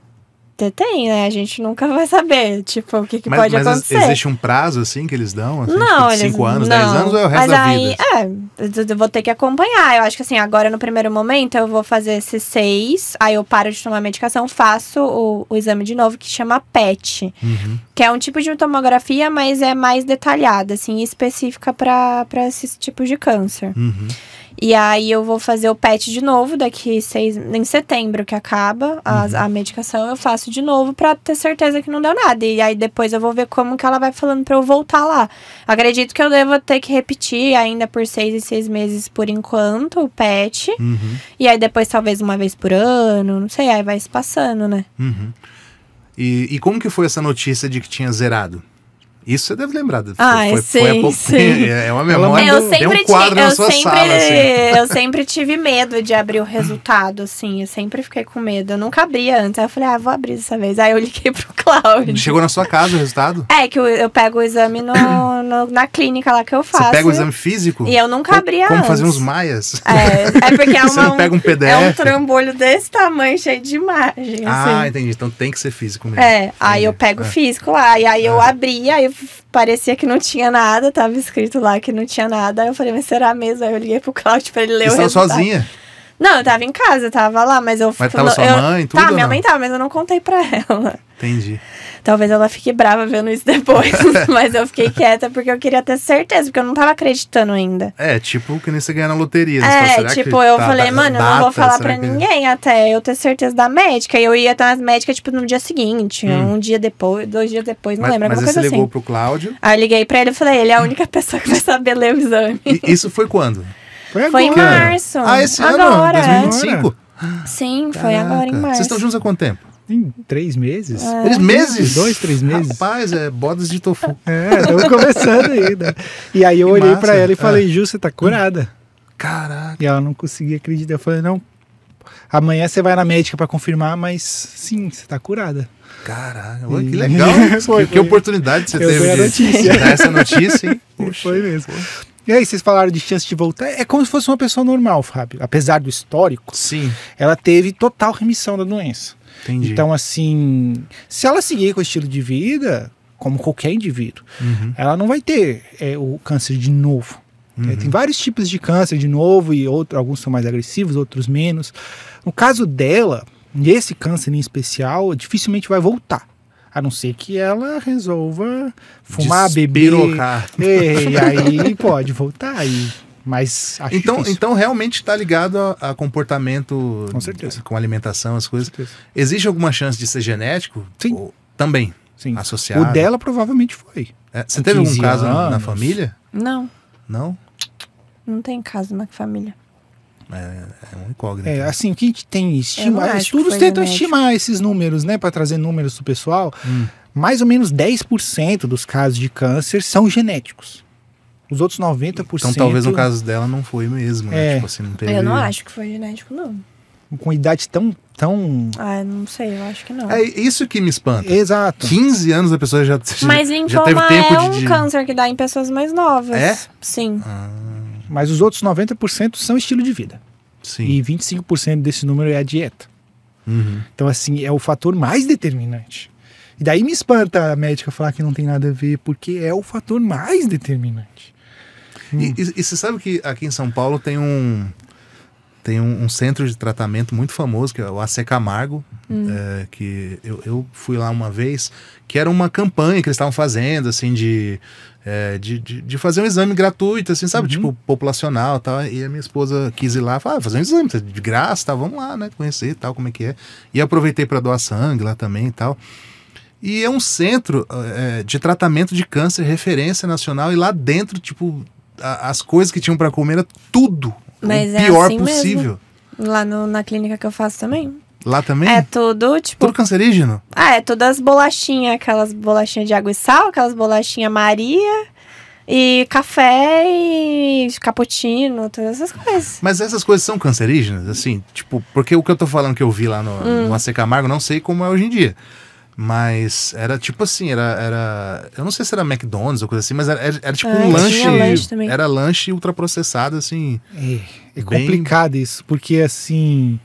S3: Tem, né? A gente nunca vai saber, tipo, o que pode acontecer.
S1: Mas existe um prazo, assim, que eles dão? Assim,
S3: não,
S1: tipo, 5 anos, 10 anos ou é o resto
S3: mas
S1: da
S3: aí,
S1: vida?
S3: eu vou ter que acompanhar. Eu acho que assim, agora no primeiro momento eu vou fazer esses 6, aí eu paro de tomar medicação, faço o exame de novo, que chama PET. Que é um tipo de tomografia, mas é mais detalhada, assim, específica para esses tipos de câncer. E aí eu vou fazer o PET de novo daqui em setembro, que acaba a medicação, eu faço de novo pra ter certeza que não deu nada. E aí depois eu vou ver como que ela vai falando pra eu voltar lá. Acredito que eu devo ter que repetir ainda por 6 em 6 meses por enquanto, o PET. E aí depois talvez uma vez por ano, não sei, aí vai se passando, né?
S1: E como que foi essa notícia de que tinha zerado? Isso você deve lembrar. Foi há pouco
S3: sim.
S1: tempo. É uma memória. Tem um quadro na sua sala, assim.
S3: Eu sempre tive medo de abrir o resultado, assim. Eu sempre fiquei com medo. Eu nunca abria antes. Aí eu falei, vou abrir dessa vez. Aí eu liguei pro Cláudio.
S1: Chegou na sua casa o resultado?
S3: Que eu pego o exame na clínica lá que eu faço.
S1: Você pega o exame físico?
S3: E eu nunca abria antes.
S1: Como faziam os maias?
S3: É porque
S1: Você não pega um PDF?
S3: É um trambolho desse tamanho, cheio de imagem, assim.
S1: Entendi. Então tem que ser físico mesmo.
S3: Aí eu pego o físico lá. E aí eu abri, aí parecia que não tinha nada, tava escrito lá que não tinha nada. Aí eu falei, mas será mesmo? Aí eu liguei pro Cláudio pra ele ler o resultado.
S1: Você estava sozinha?
S3: Não, eu tava em casa, eu tava lá, mas eu...
S1: Mas tava sua mãe e tudo?
S3: Tá, minha mãe tava, mas eu não contei pra ela.
S1: Entendi.
S3: Talvez ela fique brava vendo isso depois, mas eu fiquei quieta porque eu queria ter certeza, porque eu não tava acreditando ainda.
S1: Tipo que nem você ganha na loteria.
S3: Eu falei, mano, eu não vou falar pra ninguém até eu ter certeza da médica. E eu ia estar nas médicas, tipo, no dia seguinte, um dia depois, 2 dias depois, não lembro, alguma coisa assim.
S1: Mas você ligou pro Cláudio?
S3: Aí eu liguei pra ele e falei, ele é a única pessoa que vai saber ler o exame.
S1: E isso foi quando?
S3: Foi em março.
S1: Esse
S3: agora,
S1: ano? 2025?
S3: Sim, foi agora em março.
S1: Vocês estão juntos há quanto tempo?
S2: Em 3 meses.
S1: 3 meses?
S2: 2, 3 meses.
S1: Rapaz, bodas de tofu.
S2: Estamos começando ainda. E aí eu olhei pra ela e falei, Ju, você tá curada.
S1: Caraca.
S2: E ela não conseguia acreditar. Eu falei, não, amanhã você vai na médica pra confirmar, mas sim, você tá curada.
S1: Caraca, que legal. Que oportunidade você teve de dar essa notícia, hein?
S2: Poxa, foi mesmo. E aí, vocês falaram de chance de voltar. É como se fosse uma pessoa normal, Fábio. Apesar do histórico,
S1: sim,
S2: ela teve total remissão da doença.
S1: Entendi.
S2: Então, assim, se ela seguir com o estilo de vida, como qualquer indivíduo, ela não vai ter o câncer de novo. Tem vários tipos de câncer de novo e alguns são mais agressivos, outros menos. No caso dela, esse câncer em especial, dificilmente vai voltar. A não ser que ela resolva fumar, beber. E aí pode voltar. Mas acho
S1: então realmente está ligado a comportamento.
S2: Com certeza.
S1: Com alimentação, as coisas. Existe alguma chance de ser genético?
S2: Sim.
S1: Também?
S2: Sim.
S1: Associado?
S2: O dela provavelmente foi.
S1: Você teve algum caso na família?
S3: Não.
S1: Não?
S3: Não tem caso na família.
S1: É um incógnito.
S2: Assim, o que a gente tem estimado, estudos tentam estimar esses números, né, para trazer números pro pessoal. Mais ou menos 10% dos casos de câncer são genéticos. Os outros 90%...
S1: Então talvez no caso dela não foi mesmo, né? Tipo assim, não teve...
S3: Eu não acho que foi genético, não.
S2: Com idade tão...
S3: não sei, eu acho que não.
S1: É isso que me espanta.
S2: Exato.
S1: 15 anos a pessoa já
S3: Mas linfoma
S1: teve tempo
S3: um câncer que dá em pessoas mais novas.
S1: É?
S3: Sim.
S2: Mas os outros 90% são estilo de vida.
S1: Sim.
S2: E 25% desse número é a dieta. Então, assim, é o fator mais determinante. E daí me espanta a médica falar que não tem nada a ver, porque é o fator mais determinante.
S1: E você sabe que aqui em São Paulo tem tem um centro de tratamento muito famoso, que é o AC Camargo, que eu fui lá uma vez, que era uma campanha que eles estavam fazendo, assim, de fazer um exame gratuito, assim, sabe? Tipo, populacional e tal. E a minha esposa quis ir lá, fazer um exame de graça, tá? Vamos lá, né? Conhecer e tal, como é que é. E aproveitei para doar sangue lá também e tal. E é um centro de tratamento de câncer, referência nacional, e lá dentro, tipo, as coisas que tinham para comer era tudo.
S3: Mas
S1: o pior
S3: assim
S1: possível.
S3: Mesmo. Lá na clínica que eu faço também.
S1: Lá também?
S3: É tudo, tipo...
S1: Tudo cancerígeno?
S3: É todas as bolachinhas, aquelas bolachinhas de água e sal, aquelas bolachinhas Maria, e café e cappuccino, todas essas coisas.
S1: Mas essas coisas são cancerígenas, assim? Tipo, porque o que eu tô falando que eu vi lá no AC Camargo, não sei como é hoje em dia. Mas era tipo assim, era eu não sei se era McDonald's ou coisa assim, mas era tipo um lanche
S3: também.
S1: Era lanche ultraprocessado, assim.
S2: É complicado isso, porque assim,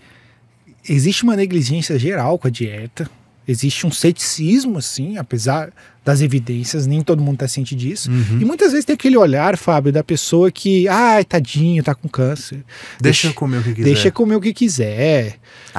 S2: existe uma negligência geral com a dieta, existe um ceticismo, assim, apesar das evidências, nem todo mundo tá ciente disso. E muitas vezes tem aquele olhar, Fábio, da pessoa que, tadinho, tá com câncer.
S1: Deixa comer o que quiser.
S2: Deixa comer o que quiser.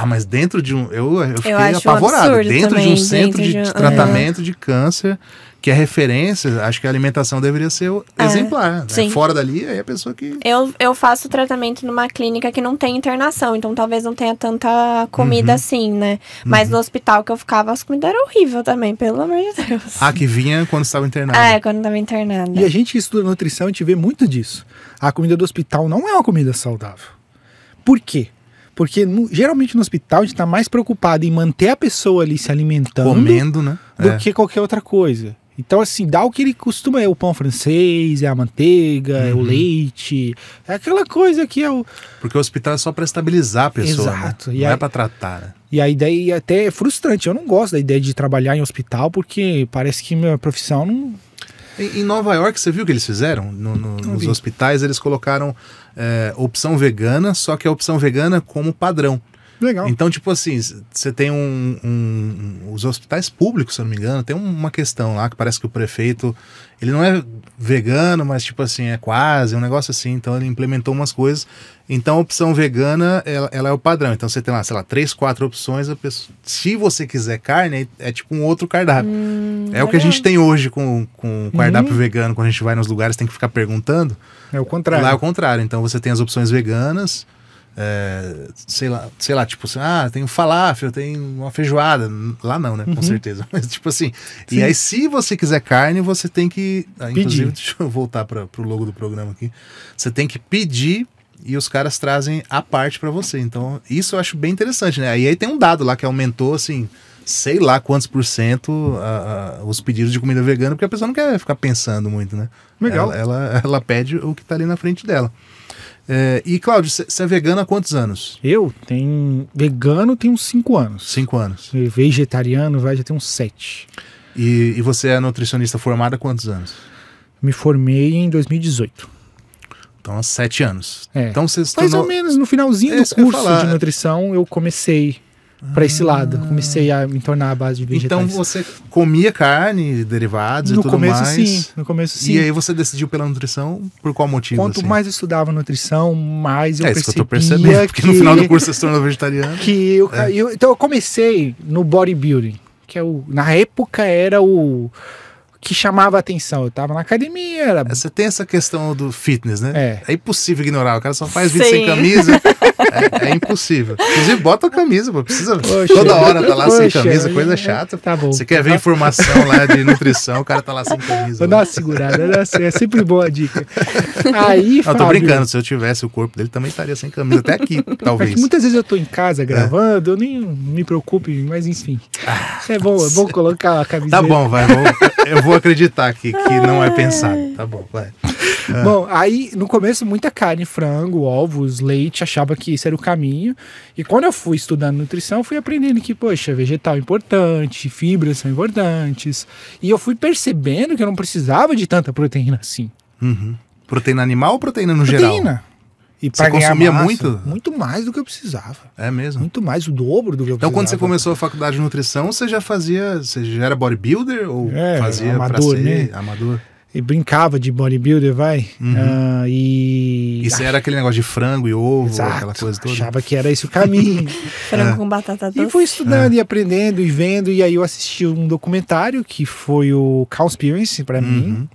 S1: Mas dentro de eu fiquei apavorado. Dentro
S3: também,
S1: de um centro de tratamento de câncer, que é referência, acho que a alimentação deveria ser exemplar. Né? Fora dali, aí a pessoa que...
S3: Eu faço tratamento numa clínica que não tem internação, então talvez não tenha tanta comida assim, né? Mas no hospital que eu ficava, as comidas eram horríveis também, pelo amor de Deus.
S1: Que vinha quando estava internado.
S3: Quando estava internada.
S2: E a gente que estuda nutrição, a gente vê muito disso. A comida do hospital não é uma comida saudável. Por quê? Porque geralmente no hospital a gente está mais preocupado em manter a pessoa ali se alimentando,
S1: comendo, né?
S2: Do que qualquer outra coisa. Então, assim, dá o que ele costuma, é o pão francês, é a manteiga, é o leite, é aquela coisa que é o...
S1: Porque o hospital é só para estabilizar a pessoa,
S2: Exato.
S1: Né? Não é para tratar, né?
S2: E a ideia até é frustrante, eu não gosto da ideia de trabalhar em hospital, porque parece que minha profissão não...
S1: Em Nova York, você viu o que eles fizeram? Nos hospitais, eles colocaram opção vegana, só que a opção vegana como padrão.
S2: Legal.
S1: Então, tipo assim, você tem os hospitais públicos, se eu não me engano, tem uma questão lá que parece que o prefeito, ele não é vegano, mas tipo assim, é quase, um negócio assim, então ele implementou umas coisas. Então a opção vegana, ela é o padrão. Então você tem lá, sei lá, 3, 4 opções, se você quiser carne, é tipo um outro cardápio. É o que a gente tem hoje com o cardápio vegano, quando a gente vai nos lugares, tem que ficar perguntando.
S2: É o contrário.
S1: Lá é o contrário, então você tem as opções veganas, sei lá, tipo assim, tem um falafel, tem uma feijoada. Lá não, né? Com certeza. Mas tipo assim, sim. E aí se você quiser carne, você tem que... inclusive, deixa eu voltar pro logo do programa aqui. Você tem que pedir e os caras trazem a parte pra você. Então, isso eu acho bem interessante, né? E aí tem um dado lá que aumentou, assim, sei lá quantos % os pedidos de comida vegana, porque a pessoa não quer ficar pensando muito, né?
S2: Legal.
S1: Ela pede o que tá ali na frente dela. E, Cláudio, você é vegano há quantos anos?
S2: Vegano tem uns 5 anos.
S1: 5 anos.
S2: Vegetariano já tem uns 7.
S1: E você é nutricionista formada há quantos anos?
S2: Me formei em 2018.
S1: Então, há 7 anos. Então, você
S2: mais ou menos no finalzinho do curso de nutrição, eu comecei para esse lado. Comecei a me tornar a base de vegetais.
S1: Então você comia carne, derivados e tudo mais?
S2: No começo, sim.
S1: E aí você decidiu pela nutrição por qual motivo?
S2: Quanto mais eu estudava nutrição, mais eu percebia
S1: isso que eu tô percebendo, porque no final do curso você se tornou vegetariano.
S2: Então eu comecei no bodybuilding, que na época era o que chamava a atenção. Eu tava na academia.
S1: Você tem essa questão do fitness, né?
S2: É
S1: impossível ignorar. O cara só faz vídeo sem camisa. É impossível. Inclusive, bota a camisa, pô. Precisa toda hora tá lá sem camisa, coisa chata.
S2: Tá bom.
S1: Você quer ver informação lá de nutrição, o cara tá lá sem camisa.
S2: Vou dar uma segurada, é sempre boa a dica. Aí,
S1: Não, tô brincando, se eu tivesse o corpo dele, também estaria sem camisa, até aqui, talvez.
S2: Muitas vezes eu tô em casa gravando, eu nem me preocupo, mas enfim. É bom colocar a camiseta.
S1: Tá bom, eu vou acreditar aqui que não é pensado. Tá bom, vai.
S2: Bom, aí no começo muita carne, frango, ovos, leite, achava que esse era o caminho. E quando eu fui estudando nutrição, fui aprendendo que, poxa, vegetal é importante, fibras são importantes. E eu fui percebendo que eu não precisava de tanta proteína assim.
S1: Proteína animal ou proteína no geral?
S2: Proteína. E
S1: você consumia muito?
S2: Muito mais do que eu precisava.
S1: É mesmo?
S2: Muito mais, o dobro do que eu precisava.
S1: Então, quando você começou a faculdade de nutrição, você já já era bodybuilder? Ou fazia
S2: amador,
S1: pra ser
S2: né?
S1: amador?
S2: E brincava de bodybuilder, vai.
S1: Isso era aquele negócio de frango e ovo,
S2: Exato,
S1: aquela coisa toda?
S2: Achava que era esse o caminho.
S3: Frango com batata doce.
S2: E fui estudando e aprendendo e vendo, e aí eu assisti um documentário que foi o Cowspiracy pra mim.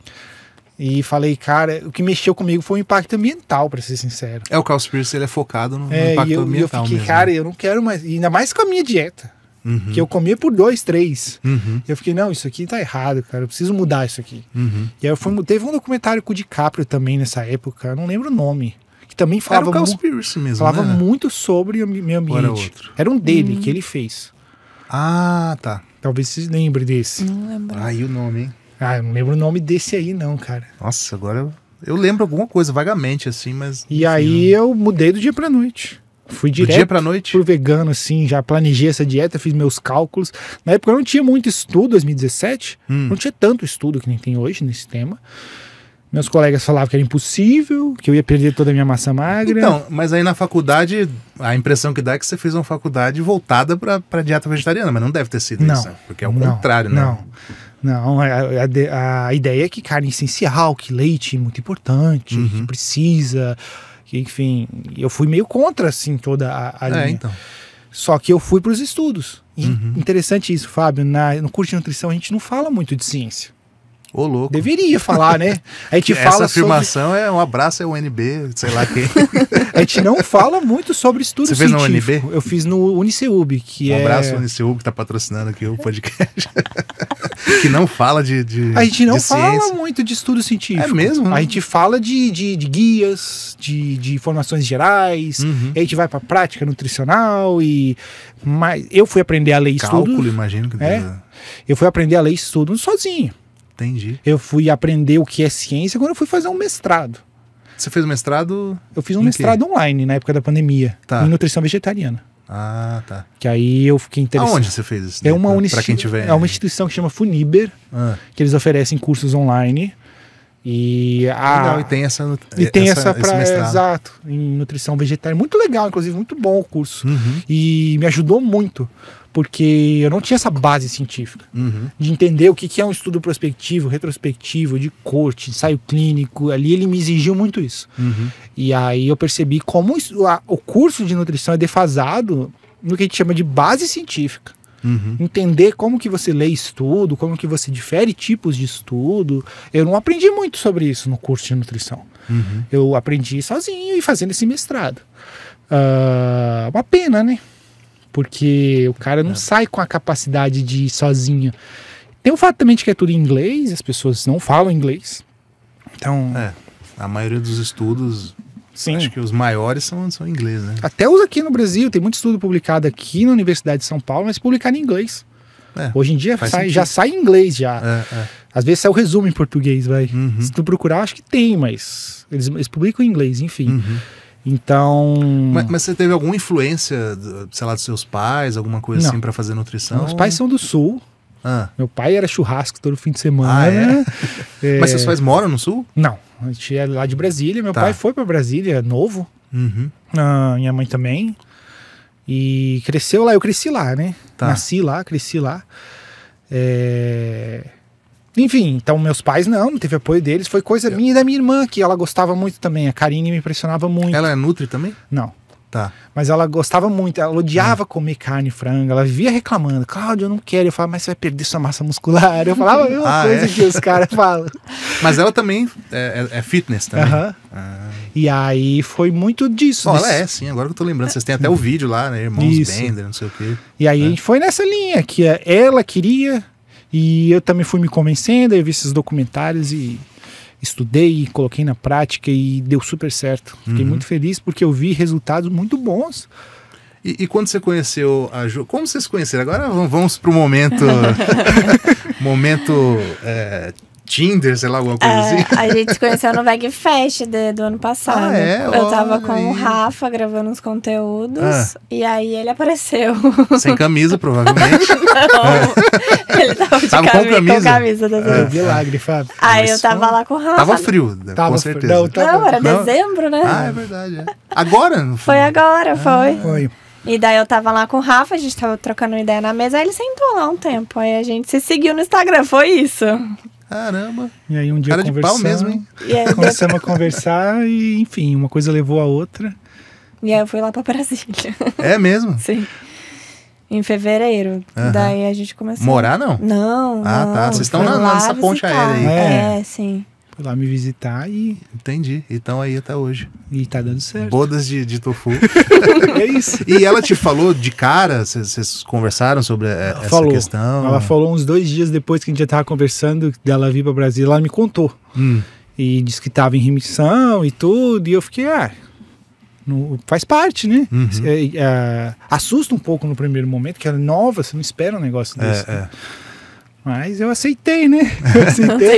S2: E falei, cara, o que mexeu comigo foi o impacto ambiental, pra ser sincero.
S1: O Cowspiracy, ele é focado no impacto ambiental.
S2: E eu fiquei,
S1: mesmo.
S2: cara, eu não quero mais, ainda mais com a minha dieta. Que eu comia por 2, 3. Eu fiquei, não, isso aqui tá errado, cara. Eu preciso mudar isso aqui. E aí teve um documentário com o DiCaprio também nessa época, eu não lembro o nome. Que também falava,
S1: era o Cowspiracy mesmo,
S2: falava
S1: né?
S2: muito sobre o meio ambiente.
S1: Era outro?
S2: Era um dele que ele fez.
S1: Ah, tá.
S2: Talvez você lembre desse.
S3: Não lembro.
S1: Aí o nome, hein?
S2: Ah, eu não lembro o nome desse aí não, cara.
S1: Nossa, agora eu lembro alguma coisa vagamente, assim, mas...
S2: E aí eu mudei do dia pra noite. Fui
S1: Do
S2: direto
S1: dia pra noite?
S2: pro vegano, assim, já planejei essa dieta, fiz meus cálculos. Na época eu não tinha muito estudo, 2017, não tinha tanto estudo que nem tem hoje nesse tema. Meus colegas falavam que era impossível, que eu ia perder toda a minha massa magra.
S1: Então, mas aí na faculdade, a impressão que dá é que você fez uma faculdade voltada pra dieta vegetariana, mas não deve ter sido isso, né? Porque é o contrário, né?
S2: Não, a ideia é que carne é essencial, que leite é muito importante, que precisa... Enfim, eu fui meio contra, assim, toda a linha.
S1: Então.
S2: Só que eu fui para os estudos. E interessante isso, Fábio, no curso de nutrição a gente não fala muito de ciência.
S1: Ô, louco.
S2: Deveria falar, né? A gente
S1: Essa
S2: fala
S1: afirmação é um abraço ao UNB, sei lá quem.
S2: A gente não fala muito sobre estudo científico.
S1: Você fez na UNB?
S2: Eu fiz no Uniceub, que
S1: Um abraço ao Uniceub, que tá patrocinando aqui o podcast. Que não fala de
S2: A gente não
S1: de
S2: fala
S1: ciência.
S2: muito de estudo científico.
S1: É mesmo?
S2: A gente fala de guias, de informações gerais, a gente vai pra prática nutricional mas eu fui aprender a ler estudo.
S1: Cálculo, imagino que
S2: Eu fui aprender a ler estudo sozinho.
S1: Entendi.
S2: Eu fui aprender o que é ciência quando eu fui fazer um mestrado.
S1: Você fez um mestrado?
S2: Eu fiz um mestrado online na época da pandemia, em nutrição vegetariana.
S1: Ah, tá.
S2: Que aí eu fiquei interessado.
S1: Aonde você fez isso?
S2: É uma instituição que chama Funiber, que eles oferecem cursos online.
S1: Legal, e tem essa
S2: mestrado. Exato, em nutrição vegetariana. Muito legal, inclusive, muito bom o curso. E me ajudou muito, porque eu não tinha essa base científica de entender o que é um estudo prospectivo, retrospectivo, de corte, ensaio clínico. Ali ele me exigiu muito isso. E aí eu percebi como o curso de nutrição é defasado no que a gente chama de base científica. Entender como que você lê estudo, como que você difere tipos de estudo. Eu não aprendi muito sobre isso no curso de nutrição. Eu aprendi sozinho e fazendo esse mestrado. Uma pena, né? Porque o cara não sai com a capacidade de ir sozinho. Tem o fato também de que é tudo em inglês, as pessoas não falam inglês. Então...
S1: a maioria dos estudos...
S2: Sim.
S1: Acho que os maiores são em inglês, né?
S2: Até os aqui no Brasil, tem muito estudo publicado aqui na Universidade de São Paulo, mas publicado em inglês. Hoje em dia já sai em inglês já. Às vezes sai o resumo em português, vai. Se tu procurar, acho que tem, mas eles publicam em inglês, enfim. Então...
S1: Mas você teve alguma influência, sei lá, dos seus pais, alguma coisa assim pra fazer nutrição?
S2: Meus pais são do Sul. Meu pai era churrasco todo fim de semana.
S1: Mas seus pais moram no Sul?
S2: Não, a gente é lá de Brasília. Meu pai foi pra Brasília novo. Minha mãe também. E cresceu lá, eu cresci lá, né? Nasci lá, cresci lá. Enfim, então meus pais não teve apoio deles. Foi coisa minha e da minha irmã, que ela gostava muito também. A Karine me impressionava muito.
S1: Ela é nutri também?
S2: Não. Mas ela gostava muito, ela odiava comer carne e frango, ela vivia reclamando, Cláudio, eu não quero. Eu falava, mas você vai perder sua massa muscular. Eu falava a mesma coisa que os caras falam.
S1: Mas ela também é fitness também.
S2: E aí foi muito disso.
S1: Ela é, sim, agora que eu tô lembrando, vocês têm até o vídeo lá, né, Irmãos Bender, não sei o quê.
S2: E aí a gente foi nessa linha, que ela queria, e eu também fui me convencendo, eu vi esses documentários e... estudei e coloquei na prática e deu super certo. Fiquei muito feliz porque eu vi resultados muito bons.
S1: E quando você conheceu a Ju, como vocês se conheceram? Agora vamos pro momento Tinder, sei lá, alguma coisa assim.
S3: A gente se conheceu no VegFest do ano passado. Eu tava com o Rafa gravando uns conteúdos e aí ele apareceu.
S1: Sem camisa, provavelmente.
S3: Não, ele tava com camisa.
S2: Milagre, Fábio.
S3: Aí eu tava lá com o Rafa.
S1: Tava frio, com certeza.
S3: Não, era dezembro, né?
S1: É verdade. Agora?
S3: Foi agora, foi. E daí eu tava lá com o Rafa, a gente tava trocando ideia na mesa, aí ele sentou lá um tempo. Aí a gente se seguiu no Instagram, foi isso.
S1: Caramba.
S2: E aí um dia
S1: cara de pau mesmo, hein?
S2: Começamos a conversar e, enfim, uma coisa levou a outra.
S3: E aí eu fui lá pra Brasília.
S1: É mesmo?
S3: Sim. Em fevereiro. Daí a gente começou...
S1: Morar, não?
S3: Não,
S1: Ah, tá. Vocês estão nessa ponte aérea aí.
S3: É, sim.
S2: Fui lá me visitar e...
S1: Entendi. E estão aí até hoje.
S2: E tá dando certo.
S1: Bodas de tofu.
S2: É isso.
S1: E ela te falou de cara? Vocês conversaram sobre essa questão?
S2: Ela falou uns 2 dias depois que a gente já tava conversando dela vir pra Brasília. Ela me contou. E disse que tava em remissão e tudo. E eu fiquei, faz parte, né? Assusta um pouco no primeiro momento, que ela é nova, você não espera um negócio desse. Mas eu aceitei, né?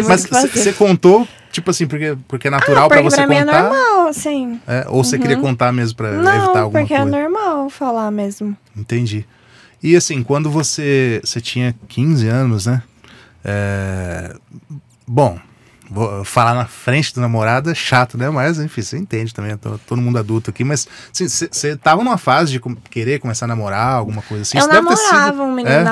S1: Mas você contou, tipo assim, porque é natural pra você contar?
S3: Pra mim é normal, assim.
S1: Ou você queria contar mesmo pra evitar alguma coisa?
S3: Não, porque é normal falar mesmo.
S1: Entendi. E assim, quando você tinha 15 anos, né? Bom, vou falar na frente do namorado é chato, né? Mas, enfim, você entende também, todo mundo adulto aqui. Mas você tava numa fase de querer começar a namorar, alguma coisa assim?
S3: Eu namorava um menino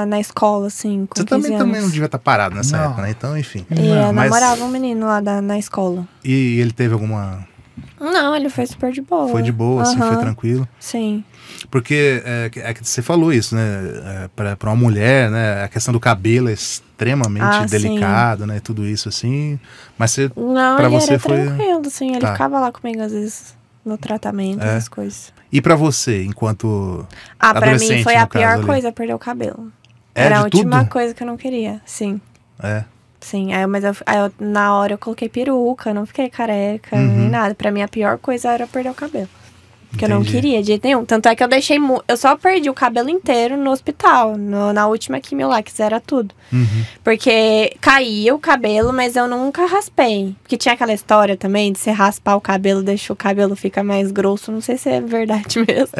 S3: na escola, assim, com 15 anos. Você também
S1: não devia estar parado nessa época, né? Então, enfim.
S3: Eu namorava um menino lá na escola.
S1: E ele teve alguma...
S3: Não, ele foi super de boa.
S1: Foi de boa, assim, foi tranquilo?
S3: Sim.
S1: Porque que você falou isso, né? Pra uma mulher, né? A questão do cabelo é extremamente delicado, né? Tudo isso, assim. Mas pra você foi...
S3: tranquilo, assim. Ele ficava lá comigo, às vezes, no tratamento, essas coisas.
S1: E pra você, enquanto adolescente,
S3: pra mim foi a pior coisa, perder o cabelo. Era a última coisa que eu não queria, sim. Sim, mas na hora eu coloquei peruca, não fiquei careca, nem nada. Pra mim a pior coisa era perder o cabelo. Porque eu não queria de jeito nenhum. Tanto é que eu só perdi o cabelo inteiro no hospital, na última quimio lá, que zera tudo. Porque caía o cabelo, mas eu nunca raspei. Porque tinha aquela história também de você raspar o cabelo, deixa o cabelo ficar mais grosso. Não sei se é verdade mesmo.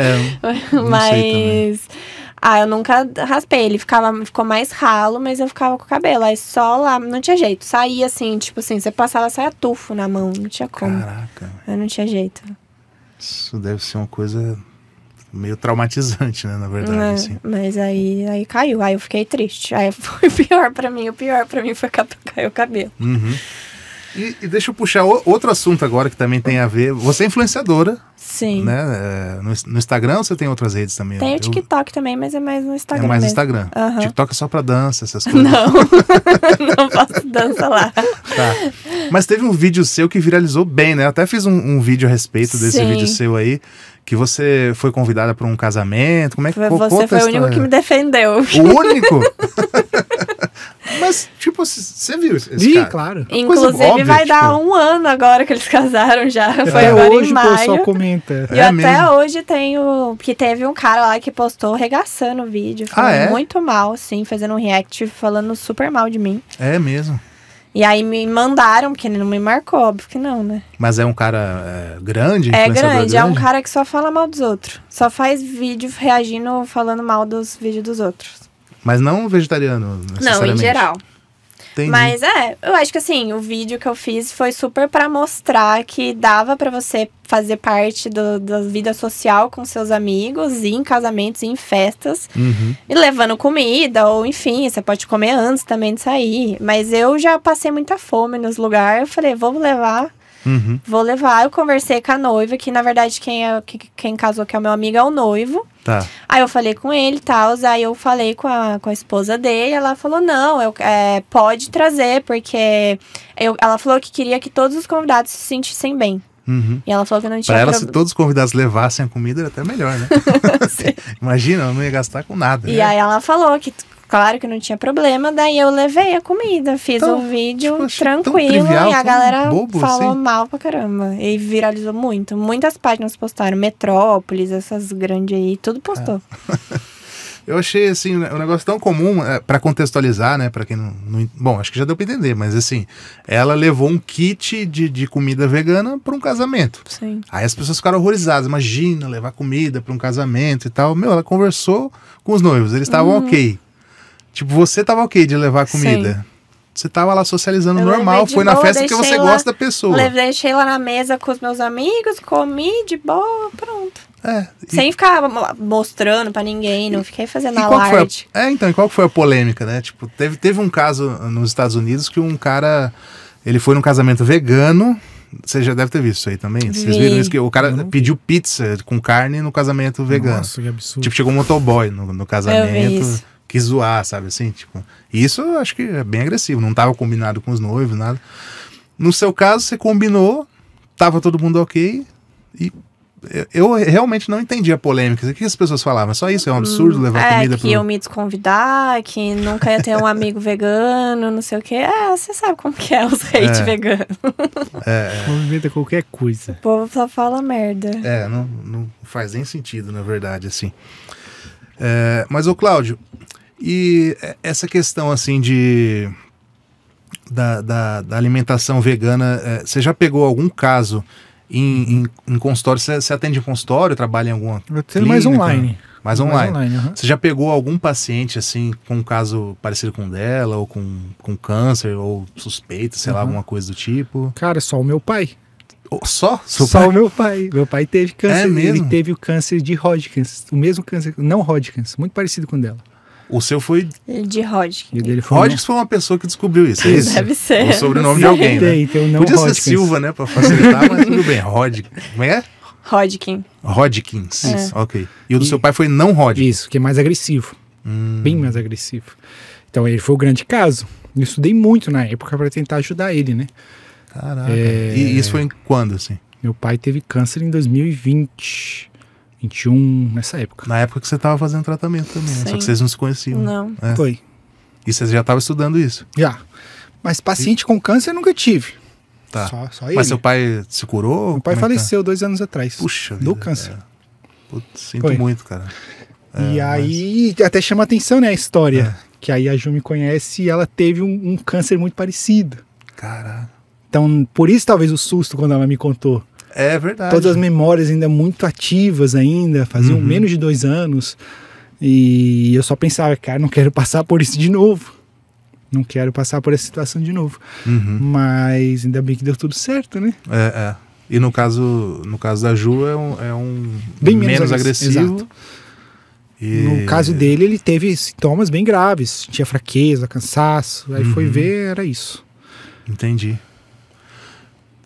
S3: Mas... eu nunca raspei. Ele ficou mais ralo, mas eu ficava com o cabelo. Aí só lá, não tinha jeito. Saía assim, tipo assim, você passava, saia tufo na mão. Não tinha como.
S1: Caraca.
S3: Eu não tinha jeito.
S1: Isso deve ser uma coisa meio traumatizante, né, na verdade. Assim.
S3: Mas aí caiu. Aí eu fiquei triste. Aí foi pior pra mim. O pior pra mim foi cair o cabelo.
S1: E deixa eu puxar outro assunto agora que também tem a ver. Você é influenciadora.
S3: Sim.
S1: Né? No Instagram ou você tem outras redes também?
S3: Tem o TikTok também, mas é mais no Instagram.
S1: É mais no
S3: mesmo.
S1: Instagram. TikTok é só pra dança, essas coisas.
S3: Não, não faço dança lá.
S1: Tá. Mas teve um vídeo seu que viralizou bem, né? Eu até fiz um vídeo a respeito desse vídeo seu aí. Que você foi convidada para um casamento. Como é que
S3: Você foi o único que me defendeu.
S1: O único? Mas, tipo, você viu esse cara?
S2: Claro.
S3: Inclusive, vai dar 1 ano agora que eles casaram já. Foi
S2: até
S3: agora
S2: hoje
S3: em maio.
S2: O pessoal comenta.
S3: E até hoje tenho... Porque teve um cara lá que postou regaçando o vídeo. Falando muito mal, assim, fazendo um react, falando super mal de mim.
S1: É mesmo?
S3: E aí me mandaram, porque ele não me marcou, óbvio que não, né?
S1: Mas é um cara grande?
S3: É grande, é um cara que só fala mal dos outros. Só faz vídeo reagindo, falando mal dos vídeos dos outros.
S1: Mas não vegetariano, necessariamente?
S3: Não, em geral.
S1: Entendi.
S3: Mas eu acho que assim, o vídeo que eu fiz foi super pra mostrar que dava pra você fazer parte da vida social com seus amigos, em casamentos, em festas, e levando comida, ou enfim, você pode comer antes também de sair. Mas eu já passei muita fome nos lugares, eu falei, vou levar. Vou levar. Eu conversei com a noiva, que na verdade quem casou, que é o meu amigo, é o noivo.
S1: Tá.
S3: Aí eu falei com ele e tal, aí eu falei com a esposa dele, ela falou, não, pode trazer, porque ela falou que queria que todos os convidados se sentissem bem. E ela falou que não tinha
S1: problema. Se todos os convidados levassem a comida, era até melhor, né? Imagina, eu não ia gastar com nada.
S3: E aí ela falou que, claro que não tinha problema, daí eu levei a comida, fiz um vídeo tranquilo, trivial, e a galera falou mal pra caramba. E viralizou muito. Muitas páginas postaram, Metrópolis, essas grandes aí, tudo postou.
S1: Eu achei, assim, um negócio tão comum, pra contextualizar, né, pra quem não... Bom, acho que já deu pra entender, mas assim, ela levou um kit de comida vegana pra um casamento.
S3: Sim.
S1: Aí as pessoas ficaram horrorizadas, imagina, levar comida pra um casamento e tal. Meu, ela conversou com os noivos, eles estavam ok. Tipo, você tava ok de levar comida. você tava lá socializando normal, foi na festa porque você gosta da pessoa.
S3: Deixei lá na mesa com os meus amigos, comi de boa, pronto. Sem ficar mostrando pra ninguém, não fiquei fazendo alarde.
S1: Então, e qual foi a polêmica, né? Tipo, teve um caso nos Estados Unidos que um cara, ele foi num casamento vegano. Você já deve ter visto isso aí também. Vocês viram isso? Que o cara pediu pizza com carne no casamento vegano.
S2: Nossa, que absurdo.
S1: Tipo, chegou um motoboy no casamento, quis zoar, sabe assim? Tipo, isso eu acho que é bem agressivo. Não tava combinado com os noivos, nada. No seu caso, você combinou, tava todo mundo ok. E eu realmente não entendi a polêmica. O que as pessoas falavam? Só isso? É um absurdo levar comida
S3: que iam me desconvidar, que nunca ia ter um amigo vegano, não sei o quê. Você sabe como que é os hate veganos.
S2: Movimenta qualquer coisa.
S3: O povo só fala merda.
S1: Não faz nem sentido, na verdade, assim. Mas, ô Cláudio, e essa questão, assim, da alimentação vegana, você já pegou algum caso em consultório? Você atende em consultório, trabalha em alguma clínica?
S2: Mais online.
S1: Mais online. Você já pegou algum paciente, assim, com um caso parecido com o dela, ou com câncer, ou suspeita, sei lá, alguma coisa do tipo?
S2: Cara, só o meu pai.
S1: Só?
S2: Só o meu pai. Meu pai teve câncer.
S1: Mesmo?
S2: Ele teve o câncer de Hodgkin. O mesmo câncer, não Hodgkin, muito parecido com o dela.
S1: O seu foi...
S3: De Hodgkin.
S1: Hodgkin foi uma pessoa que descobriu isso, é isso?
S3: Deve ser.
S1: O sobrenome de alguém, né? Podia ser Silva, né? Pra facilitar, mas tudo bem. Hodgkin. Como é?
S3: Hodgkin.
S1: Hodgkins. Ok. E o do seu pai foi não Hodgkin?
S2: Isso, que é mais agressivo. Bem mais agressivo. Então, ele foi o grande caso. Eu estudei muito na época para tentar ajudar ele, né?
S1: Caraca. E isso foi em quando, assim?
S2: Meu pai teve câncer em 2020... 21, nessa época.
S1: Na época que você estava fazendo tratamento também, né? Só que vocês não se conheciam.
S3: Não.
S2: Foi.
S1: E você já estava estudando isso?
S2: Já. Mas paciente com câncer eu nunca tive.
S1: Tá.
S2: Só ele.
S1: Mas seu pai se curou?
S2: Meu pai faleceu 2 anos atrás.
S1: Puxa vida.
S2: Do câncer.
S1: Putz, sinto muito, cara.
S2: E aí, até chama atenção, né, a história. Que aí a Ju me conhece e ela teve um câncer muito parecido.
S1: Caraca.
S2: Então, por isso talvez o susto quando ela me contou.
S1: É verdade.
S2: Todas as memórias ainda muito ativas ainda, faziam menos de 2 anos. E eu só pensava, cara, não quero passar por isso de novo. Não quero passar por essa situação de novo. Mas ainda bem que deu tudo certo, né?
S1: E no caso da Ju é um
S2: bem
S1: menos agressivo.
S2: Exato. No caso dele, ele teve sintomas bem graves. Tinha fraqueza, cansaço. Aí foi ver, era isso.
S1: Entendi.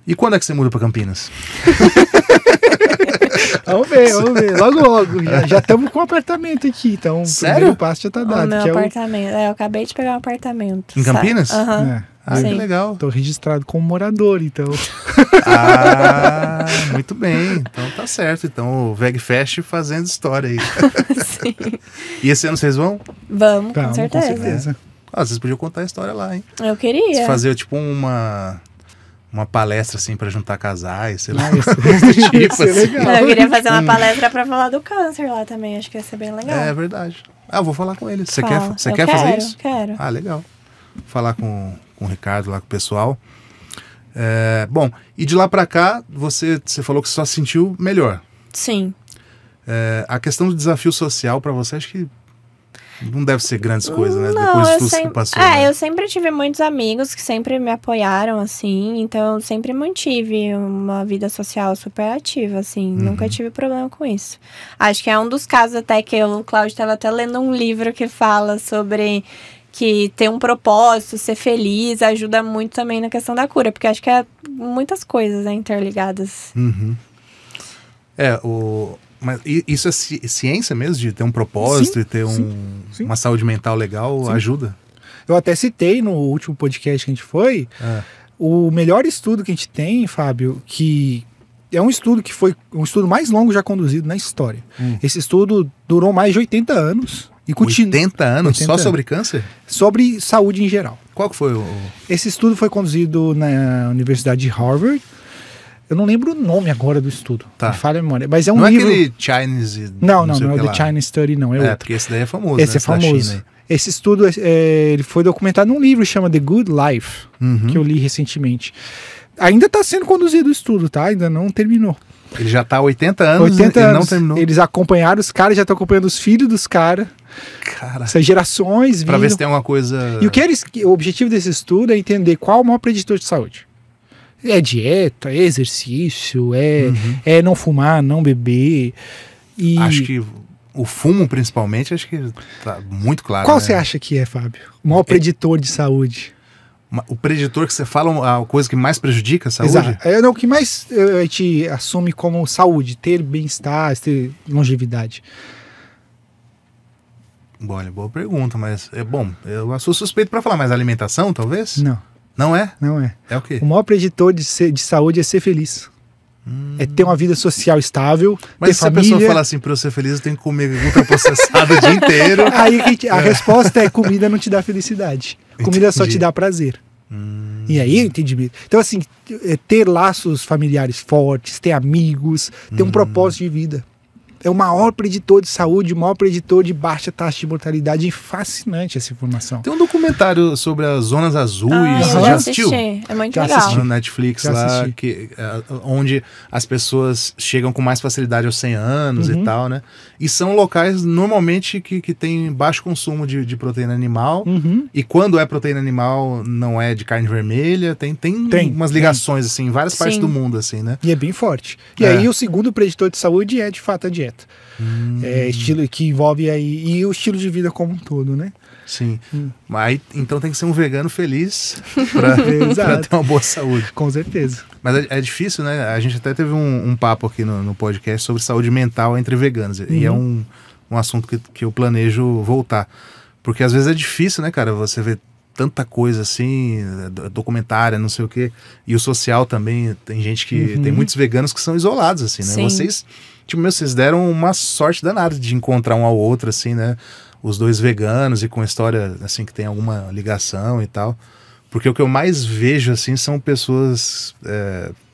S1: E quando é que você muda para Campinas?
S2: Vamos ver. Logo. Já estamos com um apartamento aqui, então
S1: sério?
S2: O primeiro passo já tá dado.
S3: O meu apartamento. Eu acabei de pegar um apartamento.
S1: Em Campinas?
S2: Que
S1: legal.
S2: Tô registrado como morador, então.
S1: Muito bem. Então tá certo. Então o VegFest fazendo história aí.
S3: Sim.
S1: E esse ano vocês vão?
S3: Vamos, com certeza.
S1: Vocês podiam contar a história lá, hein?
S3: Eu queria.
S1: Fazer tipo uma palestra assim pra juntar casais, sei lá.
S2: Tipo assim.
S3: Eu queria fazer uma palestra pra falar do câncer lá também, acho que ia ser bem legal.
S1: É verdade. Eu vou falar com ele. Você quer fazer isso?
S3: Quero.
S1: Legal. Falar com o Ricardo lá, com o pessoal. Bom, e de lá pra cá, você falou que só se sentiu melhor.
S3: Sim.
S1: A questão do desafio social pra você, acho que não deve ser grandes coisas, né?
S3: Não,
S1: depois de tudo que passou.
S3: Eu sempre tive muitos amigos que sempre me apoiaram, assim. Então, eu sempre mantive uma vida social super ativa, assim. Nunca tive problema com isso. Acho que é um dos casos até que o Cláudio estava até lendo um livro que fala sobre que ter um propósito, ser feliz, ajuda muito também na questão da cura. Porque acho que é muitas coisas, né, interligadas.
S1: Mas isso é ciência mesmo, de ter um propósito e ter uma saúde mental legal, ajuda?
S2: Eu até citei no último podcast que a gente foi, o melhor estudo que a gente tem, Fábio, que é um estudo que foi o estudo mais longo já conduzido na história. Esse estudo durou mais de 80 anos. E
S1: 80 anos? Só sobre câncer?
S2: Sobre saúde em geral.
S1: Qual que foi o...
S2: Esse estudo foi conduzido na Universidade de Harvard. Eu não lembro o nome agora do estudo.
S1: Tá.
S2: Me falha a memória. Mas é um
S1: não
S2: livro...
S1: é aquele Chinese...
S2: Não é o The Chinese Study, não. É outro.
S1: Porque esse daí é famoso,
S2: Esse é famoso. Esse estudo ele foi documentado num livro que chama The Good Life, que eu li recentemente. Ainda está sendo conduzido o estudo, tá? Ainda não terminou.
S1: Ele já está há 80 anos
S2: 80 anos.
S1: Não terminou.
S2: Eles acompanharam os caras, já estão acompanhando os filhos dos caras.
S1: Cara.
S2: Essas gerações vindo.
S1: Pra ver se tem alguma coisa...
S2: E o objetivo desse estudo é entender qual é o maior preditor de saúde. É dieta, é exercício, é não fumar, não beber. E...
S1: Acho que o fumo, principalmente, acho que tá muito claro.
S2: Qual você acha que é, Fábio? O maior preditor de saúde?
S1: O preditor que você fala, a coisa que mais prejudica a saúde?
S2: Exato. É o que mais a gente assume como saúde, ter bem-estar, ter longevidade.
S1: Bom, olha, boa pergunta, mas eu sou suspeito pra falar, mas alimentação, talvez?
S2: Não.
S1: Não é?
S2: Não é.
S1: É o quê?
S2: O maior preditor de saúde é ser feliz. É ter uma vida social estável,
S1: mas
S2: ter
S1: se
S2: família.
S1: a pessoa falar assim, pra eu ser feliz, eu tenho que comer ultraprocessado o dia inteiro.
S2: Aí a resposta é: comida não te dá felicidade. Comida só te dá prazer. E aí, entendimento. Então, assim, ter laços familiares fortes, ter amigos, ter um propósito de vida. É o maior preditor de saúde, o maior preditor de baixa taxa de mortalidade. É fascinante essa informação.
S1: Tem um documentário sobre as zonas azuis.
S3: Você
S1: já assistiu?
S3: É muito
S2: Já
S3: legal.
S2: assisti.
S1: No Netflix lá, onde as pessoas chegam com mais facilidade aos 100 anos e tal, né? E são locais normalmente que tem baixo consumo de proteína animal. E quando é proteína animal, não é de carne vermelha. Tem umas ligações, assim, em várias partes do mundo, assim, né?
S2: E é bem forte. E aí o segundo preditor de saúde é, de fato, a dieta. É estilo que envolve aí e o estilo de vida como um todo, né?
S1: Sim. Mas então tem que ser um vegano feliz pra ter uma boa saúde.
S2: Com certeza.
S1: Mas é difícil, né? A gente até teve um papo aqui no podcast sobre saúde mental entre veganos. E é um assunto que eu planejo voltar. Porque às vezes é difícil, né, cara? Você vê tanta coisa assim, documentária, não sei o quê. E o social também, tem gente que... Tem muitos veganos que são isolados, assim, né? Sim. Vocês, vocês deram uma sorte danada de encontrar um ao outro, assim, né? Os dois veganos e com história, assim, que tem alguma ligação e tal. Porque o que eu mais vejo, assim, são pessoas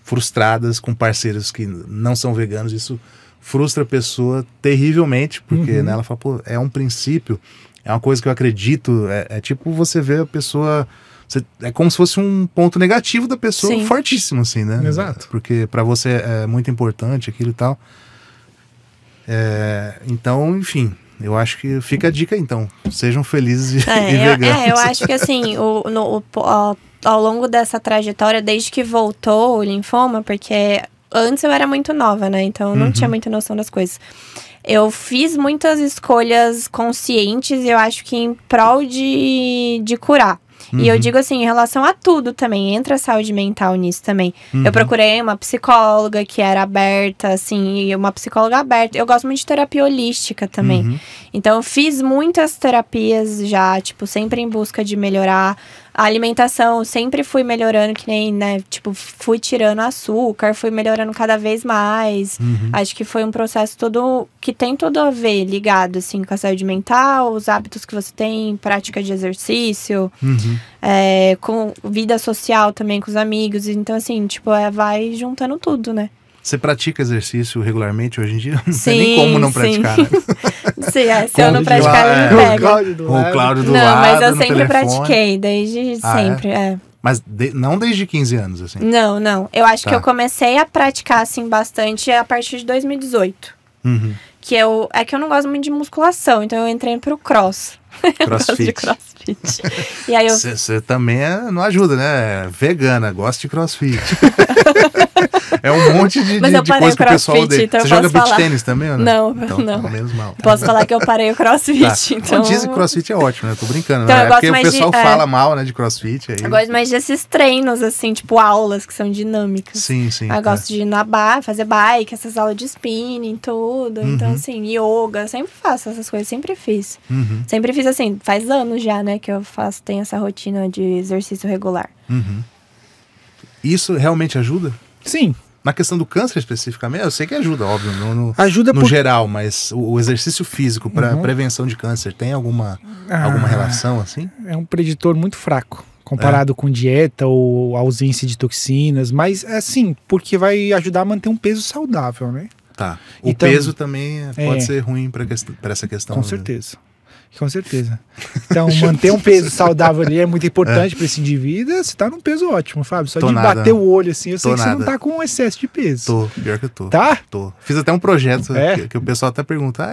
S1: frustradas com parceiros que não são veganos. Isso frustra a pessoa terrivelmente, porque né, ela fala, pô, é um princípio... É uma coisa que eu acredito, é tipo você vê a pessoa... É como se fosse um ponto negativo da pessoa. Sim. Fortíssimo, assim, né?
S2: Exato.
S1: Porque pra você é muito importante aquilo e tal. Então, enfim, eu acho que fica a dica, então. Sejam felizes e veganos.
S3: Eu acho que, assim, ao longo dessa trajetória, desde que voltou o linfoma, porque antes eu era muito nova, né? Então eu não tinha muita noção das coisas. Eu fiz muitas escolhas conscientes, eu acho que em prol de curar. E eu digo assim, em relação a tudo também, entra a saúde mental nisso também. Eu procurei uma psicóloga que era aberta, assim, e uma psicóloga aberta. Eu gosto muito de terapia holística também. Então eu fiz muitas terapias já, tipo, sempre em busca de melhorar a alimentação. Sempre fui melhorando, que nem, né, tipo, fui tirando açúcar, fui melhorando cada vez mais. Acho que foi um processo todo, que tem tudo a ver, ligado, assim, com a saúde mental, os hábitos que você tem, prática de exercício, com vida social também, com os amigos. Então, assim, tipo, vai juntando tudo, né?
S1: Você pratica exercício regularmente hoje em dia? Não tem nem como não praticar, né?
S3: Sim, se eu não praticar, ele me pega.
S1: Com o Cláudio do
S3: lado.
S1: Não,
S3: mas eu sempre pratiquei, desde sempre,
S1: Mas não desde 15 anos, assim?
S3: Não. Eu acho que eu comecei a praticar, assim, bastante a partir de 2018. Que é que eu não gosto muito de musculação, então eu entrei pro cross.
S1: Crossfit.
S3: E aí
S1: Você também não ajuda, né? Vegana, gosta de crossfit. É um monte de coisa que o pessoal odeia.
S3: Então
S1: você joga beach tênis também ou
S3: não?
S1: Então,
S3: não.
S1: Menos mal.
S3: Posso falar que eu parei o crossfit. Então...
S1: Dizem que crossfit é ótimo, né? Tô brincando.
S3: Então,
S1: né? Porque o pessoal fala mal, né, de crossfit. Aí...
S3: Eu gosto mais desses treinos, assim, tipo aulas que são dinâmicas.
S1: Sim.
S3: Eu gosto de ir na fazer bike, essas aulas de spinning, tudo. Então, assim, yoga, sempre faço essas coisas, sempre fiz. Sempre fiz, assim, faz anos já, né, que eu tenho essa rotina de exercício regular.
S1: Isso realmente ajuda?
S2: Sim.
S1: Na questão do câncer especificamente, eu sei que ajuda, óbvio,
S2: ajuda
S1: no geral, mas o exercício físico para prevenção de câncer tem alguma relação, assim?
S2: É um preditor muito fraco, comparado com dieta ou ausência de toxinas, mas assim, porque vai ajudar a manter um peso saudável, né?
S1: Tá. O peso também pode ser ruim para essa questão.
S2: Com certeza. Com certeza. Então, manter um peso saudável ali é muito importante para esse indivíduo. Você tá num peso ótimo, Fábio. Só de bater o olho assim, eu sei que você não tá com excesso de peso.
S1: Tô, pior que eu tô.
S2: Tá?
S1: Tô. Fiz até um projeto que o pessoal até pergunta.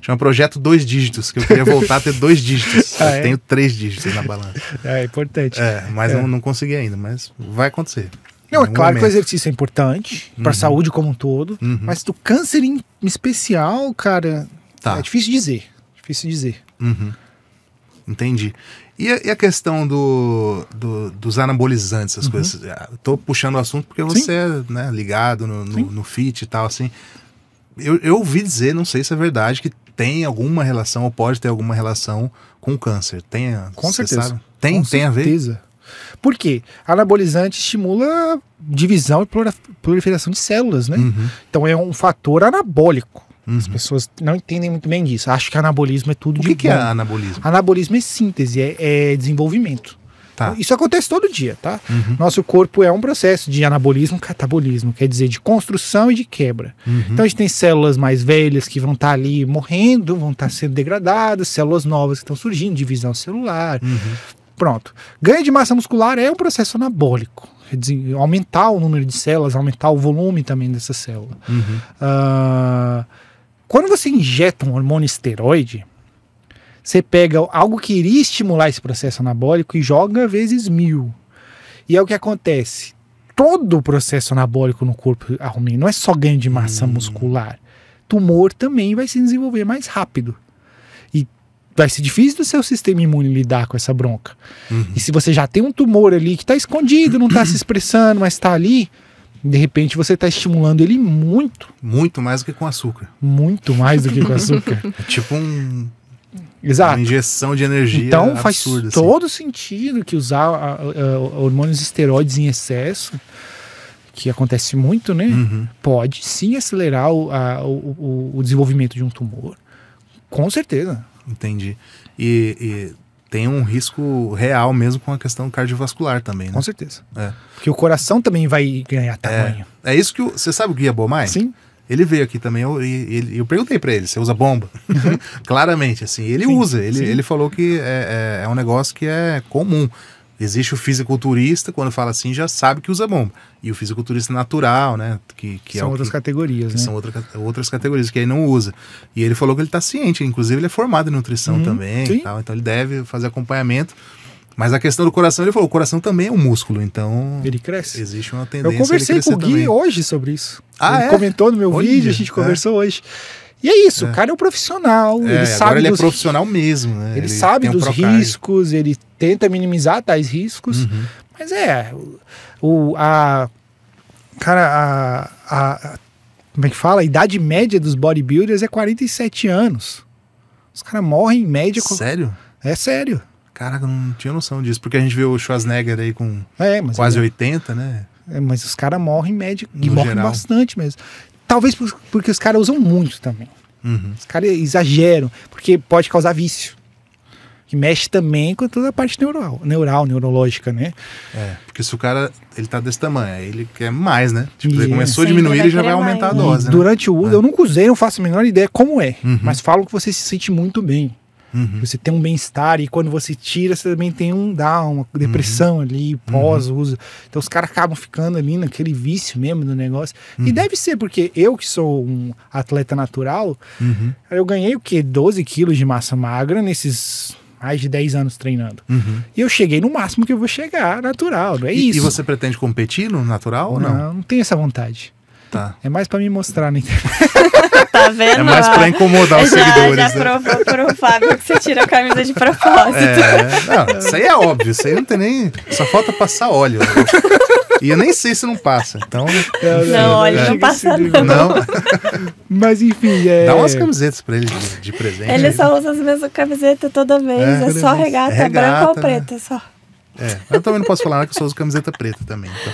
S1: Chama projeto 2 dígitos, que eu queria voltar a ter 2 dígitos. Eu tenho 3 dígitos na balança.
S2: É importante.
S1: Mas não consegui ainda, mas vai acontecer.
S2: Não, é claro que o exercício é importante para a saúde como um todo, mas do câncer em especial, cara, é difícil dizer.
S1: Entendi. E a questão dos anabolizantes, essas coisas? Tô puxando o assunto porque você é, né, ligado no fit e tal, assim. Eu ouvi dizer, não sei se é verdade, que tem alguma relação ou pode ter alguma relação com o câncer.
S2: Com certeza.
S1: Sabe? Tem a ver?
S2: Por quê? Anabolizante estimula divisão e proliferação de células, né? Então é um fator anabólico. As pessoas não entendem muito bem disso. Acham que anabolismo é tudo de bom. O
S1: que é anabolismo?
S2: Anabolismo é síntese, é desenvolvimento.
S1: Tá.
S2: Isso acontece todo dia, tá? Nosso corpo é um processo de anabolismo, catabolismo, quer dizer, de construção e de quebra. Então a gente tem células mais velhas que vão estar ali morrendo, vão estar sendo degradadas, células novas que estão surgindo, divisão celular. Pronto. Ganho de massa muscular é um processo anabólico. Quer dizer, aumentar o número de células, aumentar o volume também dessa célula. Quando você injeta um hormônio esteroide, você pega algo que iria estimular esse processo anabólico e joga vezes 1000. E é o que acontece. Todo o processo anabólico no corpo aumenta. Não é só ganho de massa muscular. Tumor também vai se desenvolver mais rápido. E vai ser difícil do seu sistema imune lidar com essa bronca. E se você já tem um tumor ali que está escondido, não está se expressando, mas está ali, de repente você está estimulando ele muito.
S1: Muito mais do que com açúcar.
S2: Muito mais do que com açúcar.
S1: É tipo
S2: Exato.
S1: Uma injeção de energia
S2: então
S1: absurda,
S2: faz todo sentido que usar hormônios esteroides em excesso, que acontece muito, né? Pode sim acelerar o desenvolvimento de um tumor. Com certeza.
S1: Entendi. E tem um risco real mesmo com a questão cardiovascular também, né?
S2: Com certeza. Porque o coração também vai ganhar tamanho.
S1: É isso que você sabe o Guia Bomai?
S2: Sim.
S1: Ele veio aqui também, eu perguntei pra ele, você usa bomba? Claramente, assim, ele usa. Ele falou que é um negócio que é comum. Existe o fisiculturista, quando fala assim, já sabe que usa bomba. E o fisiculturista natural, né? Que
S2: são outras categorias, né?
S1: São outras categorias, que aí não usa. E ele falou que ele tá ciente, inclusive ele é formado em nutrição também e tal, então ele deve fazer acompanhamento. Mas a questão do coração, ele falou, o coração também é um músculo, então...
S2: Ele cresce.
S1: Existe uma tendência.
S2: Eu conversei com o Gui
S1: também.
S2: Hoje sobre isso. Ele comentou no meu vídeo, a gente conversou hoje. E é isso, o cara é um profissional, ele sabe
S1: agora ele é profissional mesmo, né?
S2: Ele sabe dos riscos, ele tenta minimizar tais riscos, mas como é que fala? A idade média dos bodybuilders é 47 anos. Os caras morrem em média...
S1: Sério?
S2: É sério.
S1: Caraca, eu não tinha noção disso, porque a gente vê o Schwarzenegger aí com quase 80, né?
S2: Mas os caras morrem em média, e morrem bastante mesmo. Talvez porque os caras usam muito também. Os caras exageram, porque pode causar vício. Que mexe também com toda a parte neurológica, né?
S1: Porque se o cara, ele tá desse tamanho, aí ele quer mais, né? Tipo, ele começou a diminuir, ele já vai aumentar a dose, né?
S2: Durante o uso, eu nunca usei, não faço a menor ideia como é. Mas falo que você se sente muito bem. Você tem um bem-estar e quando você tira, você também tem uma depressão ali, pós-uso. Então os caras acabam ficando ali naquele vício mesmo do negócio. E deve ser, porque eu que sou um atleta natural, eu ganhei o quê? 12 quilos de massa magra nesses mais de 10 anos treinando. E eu cheguei no máximo que eu vou chegar, natural, não é isso.
S1: E você pretende competir no natural ou não?
S2: Não tenho essa vontade.
S1: Tá.
S2: É mais pra me mostrar na internet.
S3: Tá vendo?
S1: É mais pra incomodar os seguidores.
S3: Já provou pro Fábio que você tira a camisa de propósito.
S1: Não, isso aí é óbvio. Isso aí não tem nem... Só falta passar óleo. E eu nem sei se não passa. Então...
S3: Não, óleo não passa não.
S2: Mas enfim,
S1: Dá umas camisetas pra ele de presente.
S3: Ele só usa as mesmas camisetas toda vez. É só regata branca ou preta, só.
S1: Eu também não posso falar nada que eu só uso camiseta preta também. Então.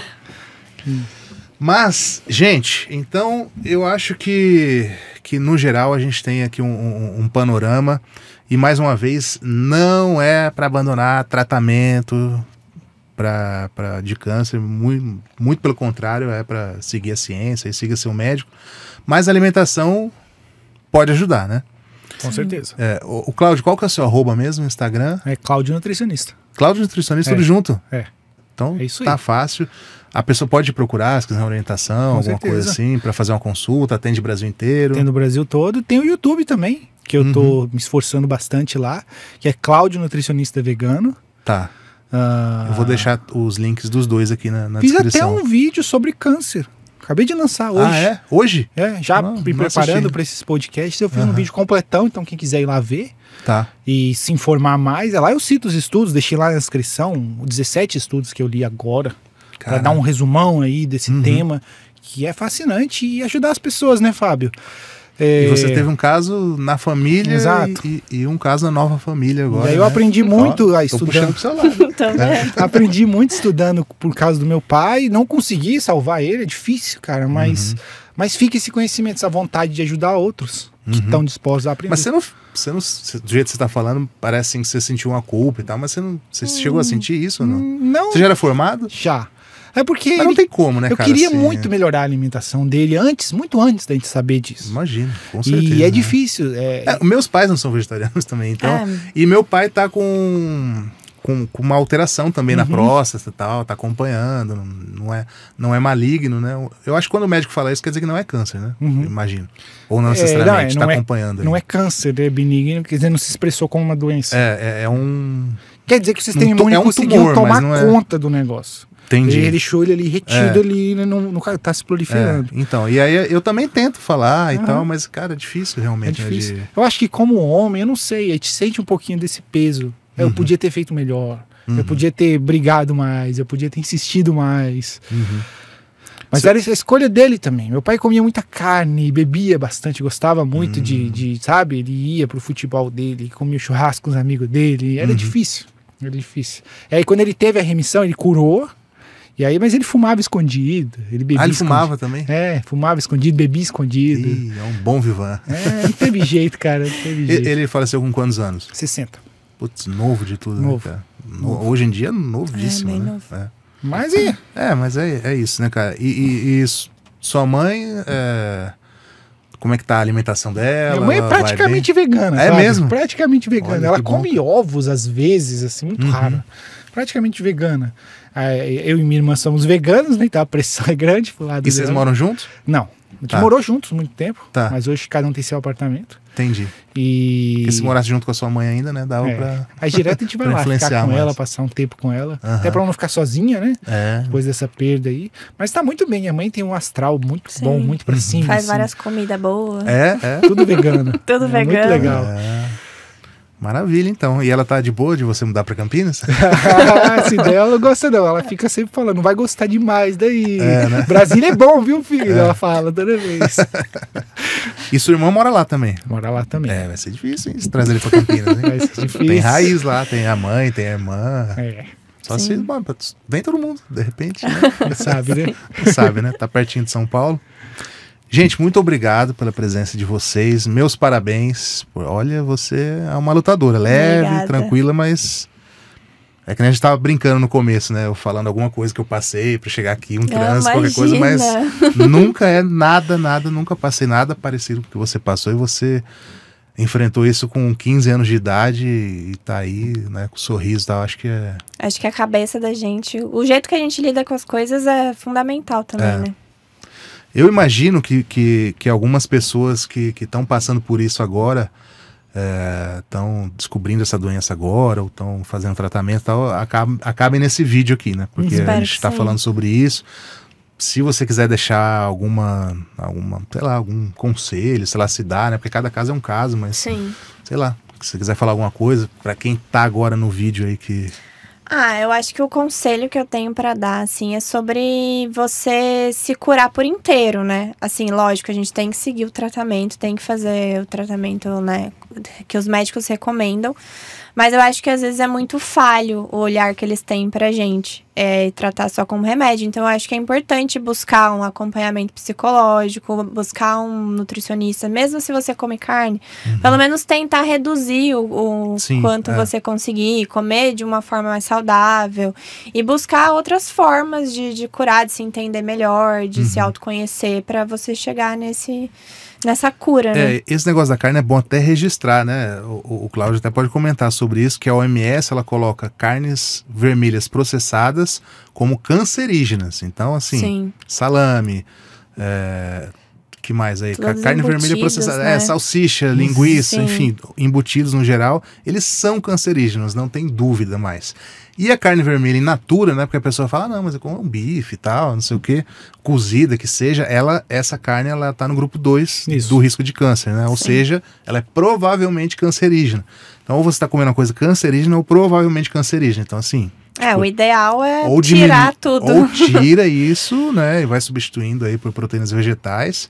S1: Mas, gente, então eu acho que no geral a gente tem aqui um panorama e mais uma vez não é para abandonar tratamento de câncer, muito pelo contrário, é para seguir a ciência e seguir seu médico, mas a alimentação pode ajudar, né?
S2: Com certeza.
S1: O Cláudio, qual que é o seu arroba mesmo no Instagram?
S2: É Cláudio Nutricionista.
S1: Cláudio Nutricionista, tudo junto? Então,
S2: é isso aí.
S1: Tá fácil. A pessoa pode procurar, se quiser uma orientação,
S2: Com
S1: alguma
S2: certeza.
S1: coisa assim, para fazer uma consulta, atende o Brasil inteiro.
S2: Tem no Brasil todo. Tem o YouTube também, que eu tô me esforçando bastante lá, que é Cláudio Nutricionista Vegano.
S1: Tá. Eu vou deixar os links dos dois aqui na
S2: Fiz
S1: descrição.
S2: até um vídeo sobre câncer. Acabei de lançar hoje.
S1: Ah, é? Hoje?
S2: Já me preparando para esses podcasts. Eu fiz um vídeo completão, então quem quiser ir lá ver e se informar mais, lá eu cito os estudos, deixei lá na descrição 17 estudos que eu li agora, para dar um resumão aí desse tema, que é fascinante e ajudar as pessoas, né, Fábio?
S1: E você teve um caso na família.
S2: Exato.
S1: E um caso na nova família agora.
S2: E aí eu aprendi muito a estudando.
S1: Pro seu lado.
S2: Aprendi muito estudando por causa do meu pai. Não consegui salvar ele, é difícil, cara. Mas fica esse conhecimento, essa vontade de ajudar outros que estão dispostos a aprender.
S1: Mas você não, do jeito que você está falando, parece assim que você sentiu uma culpa e tal, mas você chegou a sentir isso ou não?
S2: Não.
S1: Você já era formado?
S2: Já. É porque
S1: mas não tem como, né,
S2: eu
S1: cara?
S2: Queria
S1: assim,
S2: muito melhorar a alimentação dele muito antes da gente saber disso.
S1: Imagino, com certeza.
S2: E é difícil.
S1: Meus pais não são vegetarianos também, então. E meu pai tá com uma alteração também na próstata e tal, tá acompanhando, não é maligno, né? Eu acho que quando o médico fala isso, quer dizer que não é câncer, né? Eu imagino. Ou não necessariamente, tá acompanhando.
S2: Não é câncer, é benigno, quer dizer, não se expressou como uma doença.
S1: É um...
S2: Quer dizer que o sistema imune conseguiu tomar conta do negócio.
S1: Entendi.
S2: Ele deixou ele ali retido ali, não tá se proliferando.
S1: Então, e aí eu também tento falar e tal, mas, cara, é difícil realmente.
S2: É difícil. Eu acho que como homem, eu não sei, a gente sente um pouquinho desse peso. Eu podia ter feito melhor, eu podia ter brigado mais, eu podia ter insistido mais. Mas era a escolha dele também. Meu pai comia muita carne, bebia bastante, gostava muito de, sabe? Ele ia pro futebol dele, comia churrasco com os amigos dele. Era difícil, era difícil. E aí quando ele teve a remissão, ele curou. E aí, mas ele fumava escondido, ele bebia
S1: ele
S2: escondido.
S1: Fumava também?
S2: Fumava escondido, bebia escondido.
S1: É um bom vivan.
S2: Não teve jeito, cara, não teve jeito.
S1: Ele faleceu com quantos anos?
S2: 60.
S1: Putz, novo de tudo,
S2: novo.
S1: Né, cara? Hoje em dia, novíssimo,
S3: bem
S1: né?
S3: novo.
S2: Mas
S1: mas é isso, né, cara? E sua mãe, como é que tá a alimentação dela?
S2: Minha mãe é praticamente vegana.
S1: É mesmo?
S2: Praticamente vegana.
S1: Olha,
S2: ela come ovos às vezes, assim, muito raro. Praticamente vegana. Eu e minha irmã somos veganos, né? Então a pressão é grande pro lado
S1: E vocês moram juntos?
S2: Não. A gente morou juntos muito tempo,
S1: Tá.
S2: mas hoje cada um tem seu apartamento.
S1: Entendi. Porque se morasse junto com a sua mãe ainda, né? Dava pra...
S2: Aí direto a gente vai lá ficar com ela, passar um tempo com ela. Até pra ela não ficar sozinha, né? Depois dessa perda aí. Mas tá muito bem. Minha mãe tem um astral muito bom, muito pra cima.
S3: Faz
S2: assim.
S3: várias comidas boas.
S2: Tudo vegano.
S3: Tudo vegano.
S2: Muito legal.
S1: Maravilha, então. E ela tá de boa de você mudar pra Campinas?
S2: Se der, ela não gosta não. Ela fica sempre falando, não vai gostar demais daí.
S1: Né?
S2: Brasília é bom, viu, filho? Ela fala toda vez.
S1: E sua irmã mora lá também?
S2: Mora lá também.
S1: Vai ser difícil, hein? Se trazer ele pra Campinas, hein?
S2: Vai ser difícil.
S1: Tem raiz lá, tem a mãe, tem a irmã. Só
S3: Sim.
S1: se... Vem todo mundo, de repente, né?
S2: Sabe, né?
S1: Sabe, né? Tá pertinho de São Paulo. Gente, muito obrigado pela presença de vocês. Meus parabéns. Olha, você é uma lutadora. Leve,
S3: Obrigada.
S1: tranquila, mas... É que nem a gente tava brincando no começo, né? Eu falando alguma coisa que eu passei pra chegar aqui, um trânsito, qualquer coisa, mas nunca é nada, nunca passei nada parecido com o que você passou. E você enfrentou isso com 15 anos de idade e tá aí, né? Com sorriso e tal. Acho que
S3: a cabeça da gente, o jeito que a gente lida com as coisas é fundamental também, né?
S1: Eu imagino que algumas pessoas que estão passando por isso agora, estão descobrindo essa doença agora, ou estão fazendo tratamento e tal, acabem nesse vídeo aqui, né? Porque a gente está falando sobre isso. Se você quiser deixar alguma, sei lá, algum conselho, sei lá, se dá, né? Porque cada caso é um caso, mas sei lá, se você quiser falar alguma coisa para quem tá agora no vídeo aí que...
S3: eu acho que o conselho que eu tenho pra dar, assim, é sobre você se curar por inteiro, né? Assim, lógico, a gente tem que seguir o tratamento, tem que fazer o tratamento, né, que os médicos recomendam. Mas eu acho que às vezes é muito falho o olhar que eles têm pra gente. Tratar só como remédio. Então eu acho que é importante buscar um acompanhamento psicológico, buscar um nutricionista, mesmo se você come carne, pelo menos tentar reduzir o quanto você conseguir, comer de uma forma mais saudável e buscar outras formas de curar, de se entender melhor, de se autoconhecer, pra você chegar nessa cura, né?
S1: Esse negócio da carne é bom até registrar, né? O Cláudio até pode comentar sobre isso, que a OMS, ela coloca carnes vermelhas processadas como cancerígenas. Então, assim, salame, que mais aí? Carne vermelha processada, né? Salsicha, linguiça, enfim, embutidos no geral, eles são cancerígenos, não tem dúvida mais. E a carne vermelha in natura, né? Porque a pessoa fala, não, mas eu como um bife e tal, não sei o que, cozida que seja, essa carne, ela tá no grupo 2 do risco de câncer, né? Ou seja, ela é provavelmente cancerígena. Então, ou você tá comendo uma coisa cancerígena ou provavelmente cancerígena. Então, assim...
S3: o ideal é tirar tudo.
S1: Ou tira isso, né? E vai substituindo aí por proteínas vegetais,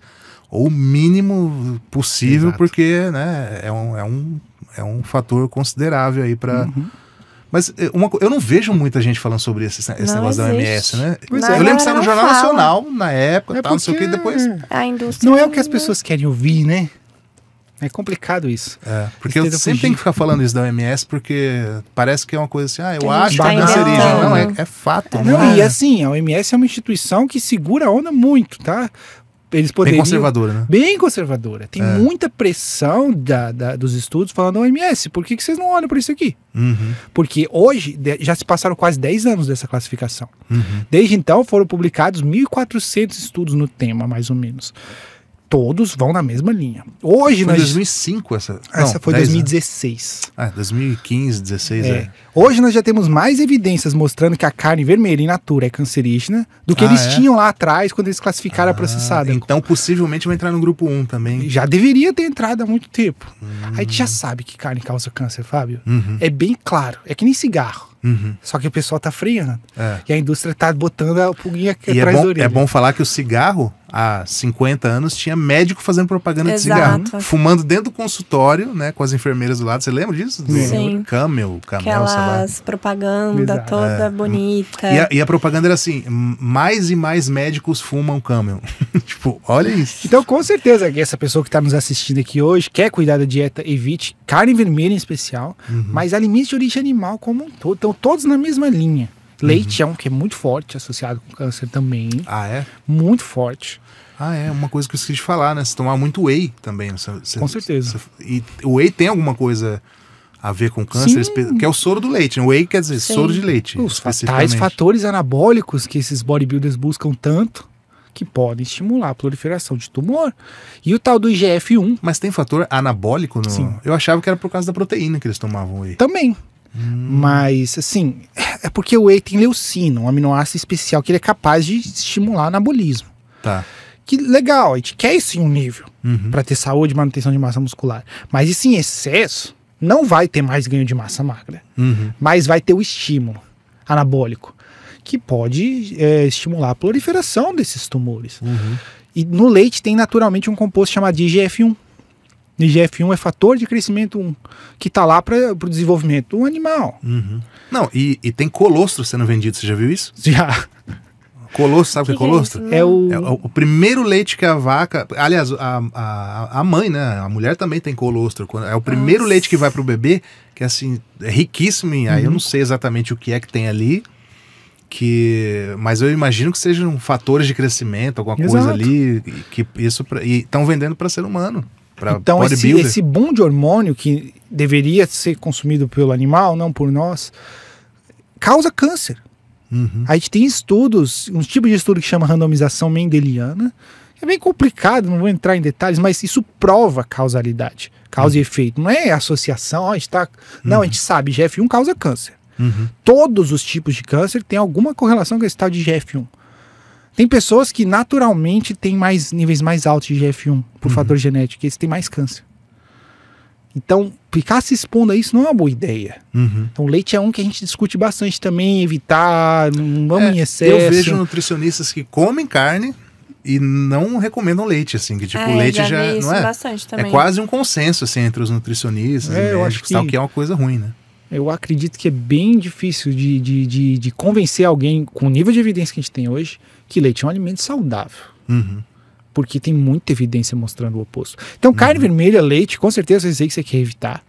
S1: ou o mínimo possível, porque, né, é um fator considerável aí para... Mas eu não vejo muita gente falando sobre esse negócio da OMS, né? Eu lembro que saiu no Jornal Nacional, na época, tal, não sei o que, depois...
S3: A indústria
S2: não é o que as pessoas querem ouvir, né? É complicado isso.
S1: Porque eu sempre tenho que ficar falando isso da OMS, porque parece que é uma coisa assim, eu acho que
S3: tá
S1: é cancerígeno. Não, é fato.
S2: E assim, a OMS é uma instituição que segura a onda muito, tá? Eles poderiam...
S1: Bem conservadora, né?
S2: Bem conservadora. Tem muita pressão dos estudos falando, OMS, por que vocês não olham para isso aqui? Porque hoje, já se passaram quase 10 anos dessa classificação. Desde então, foram publicados 1.400 estudos no tema, mais ou menos. Todos vão na mesma linha. Hoje
S1: foi 2005 essa?
S2: Essa foi 2016.
S1: 2015, 2016,
S2: Hoje nós já temos mais evidências mostrando que a carne vermelha in natura é cancerígena do que eles tinham lá atrás quando eles classificaram a processada.
S1: Então possivelmente vai entrar no grupo 1 também.
S2: Já deveria ter entrado há muito tempo. A gente já sabe que carne causa câncer, Fábio. É bem claro. É que nem cigarro. Só que o pessoal tá freando. E a indústria tá botando a pulguinha atrás da orelha.
S1: É bom falar que o cigarro, há 50 anos, tinha médico fazendo propaganda de cigarro. Fumando dentro do consultório, né? Com as enfermeiras do lado. Você lembra disso?
S3: Sim.
S1: Camel,
S3: aquelas propaganda toda bonita.
S1: E a propaganda era assim, mais e mais médicos fumam Camel. Tipo, olha isso.
S2: Então, com certeza, essa pessoa que tá nos assistindo aqui hoje quer cuidar da dieta, evite carne vermelha em especial, mas alimentos de origem animal como um todo. Então, todos na mesma linha. Leite é um que é muito forte, associado com câncer também. Muito forte.
S1: Uma coisa que eu esqueci de falar, né? Se tomar muito whey também.
S2: Com certeza.
S1: E o whey tem alguma coisa a ver com câncer, que é o soro do leite. O whey quer dizer soro de leite.
S2: Os tais fatores anabólicos que esses bodybuilders buscam tanto, que podem estimular a proliferação de tumor. E o tal do IGF-1.
S1: Mas tem fator anabólico? Eu achava que era por causa da proteína que eles tomavam whey.
S2: Também. Mas, assim, é porque o whey tem leucina, um aminoácido especial que ele é capaz de estimular o anabolismo. Que legal, a gente quer isso em um nível para ter saúde e manutenção de massa muscular. Mas isso em excesso não vai ter mais ganho de massa magra, mas vai ter o estímulo anabólico, que pode estimular a proliferação desses tumores. E no leite tem naturalmente um composto chamado de IGF-1. IGF-1 é fator de crescimento 1, que está lá para o desenvolvimento do animal.
S1: Não, e tem colostro sendo vendido, você já viu isso?
S2: Já.
S1: Colostro, sabe o que é colostro?
S2: É
S1: o primeiro leite que a vaca... Aliás, a mãe, né? A mulher também tem colostro. É o primeiro leite que vai pro bebê, que assim, é riquíssimo em... Aí eu não sei exatamente o que é que tem ali, mas eu imagino que sejam fatores de crescimento, alguma coisa ali, e estão vendendo para ser humano.
S2: Então esse boom de hormônio que deveria ser consumido pelo animal, não por nós, causa câncer. A gente tem estudos, um tipo de estudo que chama randomização mendeliana, que é bem complicado, não vou entrar em detalhes, mas isso prova causalidade, causa e efeito. Não é associação, a gente tá... Não, a gente sabe, IGF-1 causa câncer. Todos os tipos de câncer têm alguma correlação com esse tal de IGF-1. Tem pessoas que naturalmente têm níveis mais altos de IGF-1 por fator genético, que eles têm mais câncer. Então, ficar se expondo a isso não é uma boa ideia. Então, o leite é um que a gente discute bastante também, evitar, não vamos em excesso.
S1: Eu vejo nutricionistas que comem carne e não recomendam leite, assim, que tipo, o leite já não é.
S3: Bastante também.
S1: É quase um consenso, assim, entre os nutricionistas e médicos, tal, que é uma coisa ruim, né?
S2: eu acredito que é bem difícil de convencer alguém com o nível de evidência que a gente tem hoje que leite é um alimento saudável. Porque tem muita evidência mostrando o oposto. Então, carne vermelha, leite, com certeza eu sei que você quer evitar.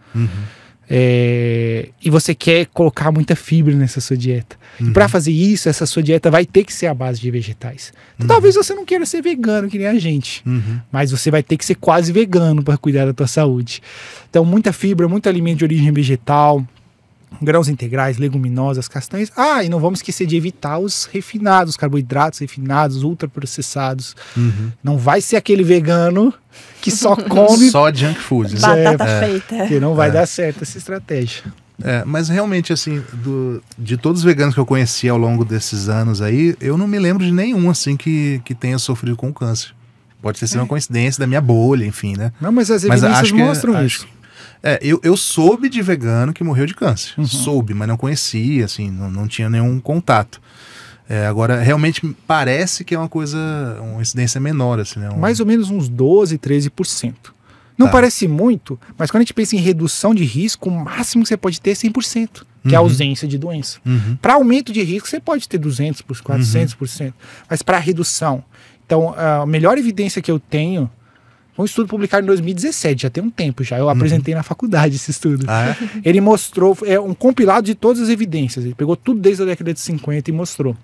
S2: E você quer colocar muita fibra nessa sua dieta. E para fazer isso, essa sua dieta vai ter que ser à base de vegetais. Então, talvez você não queira ser vegano, que nem a gente. Mas você vai ter que ser quase vegano para cuidar da tua saúde. Então, muita fibra, muito alimento de origem vegetal, grãos integrais, leguminosas, castanhas. E não vamos esquecer de evitar os refinados, carboidratos refinados, ultraprocessados. Não vai ser aquele vegano que só come
S1: só junk food, né?
S3: Batata feita.
S2: Que não vai dar certo essa estratégia.
S1: Mas realmente, assim, de todos os veganos que eu conheci ao longo desses anos aí, eu não me lembro de nenhum, assim, que tenha sofrido com câncer. Pode ter sido uma coincidência da minha bolha, enfim, né?
S2: Não, mas as evidências mostram isso.
S1: Eu soube de vegano que morreu de câncer. Soube, mas não conhecia, assim, não tinha nenhum contato. Agora, realmente parece que é uma incidência menor, assim, né?
S2: Mais ou menos uns 12, 13%. Não parece muito, mas quando a gente pensa em redução de risco, o máximo que você pode ter é 100%, que é a ausência de doença. Para aumento de risco, você pode ter 200%, 400%, mas para redução. Então, a melhor evidência que eu tenho, um estudo publicado em 2017, já tem um tempo já, eu apresentei na faculdade esse estudo. Ele mostrou, um compilado de todas as evidências, ele pegou tudo desde a década de 50 e mostrou.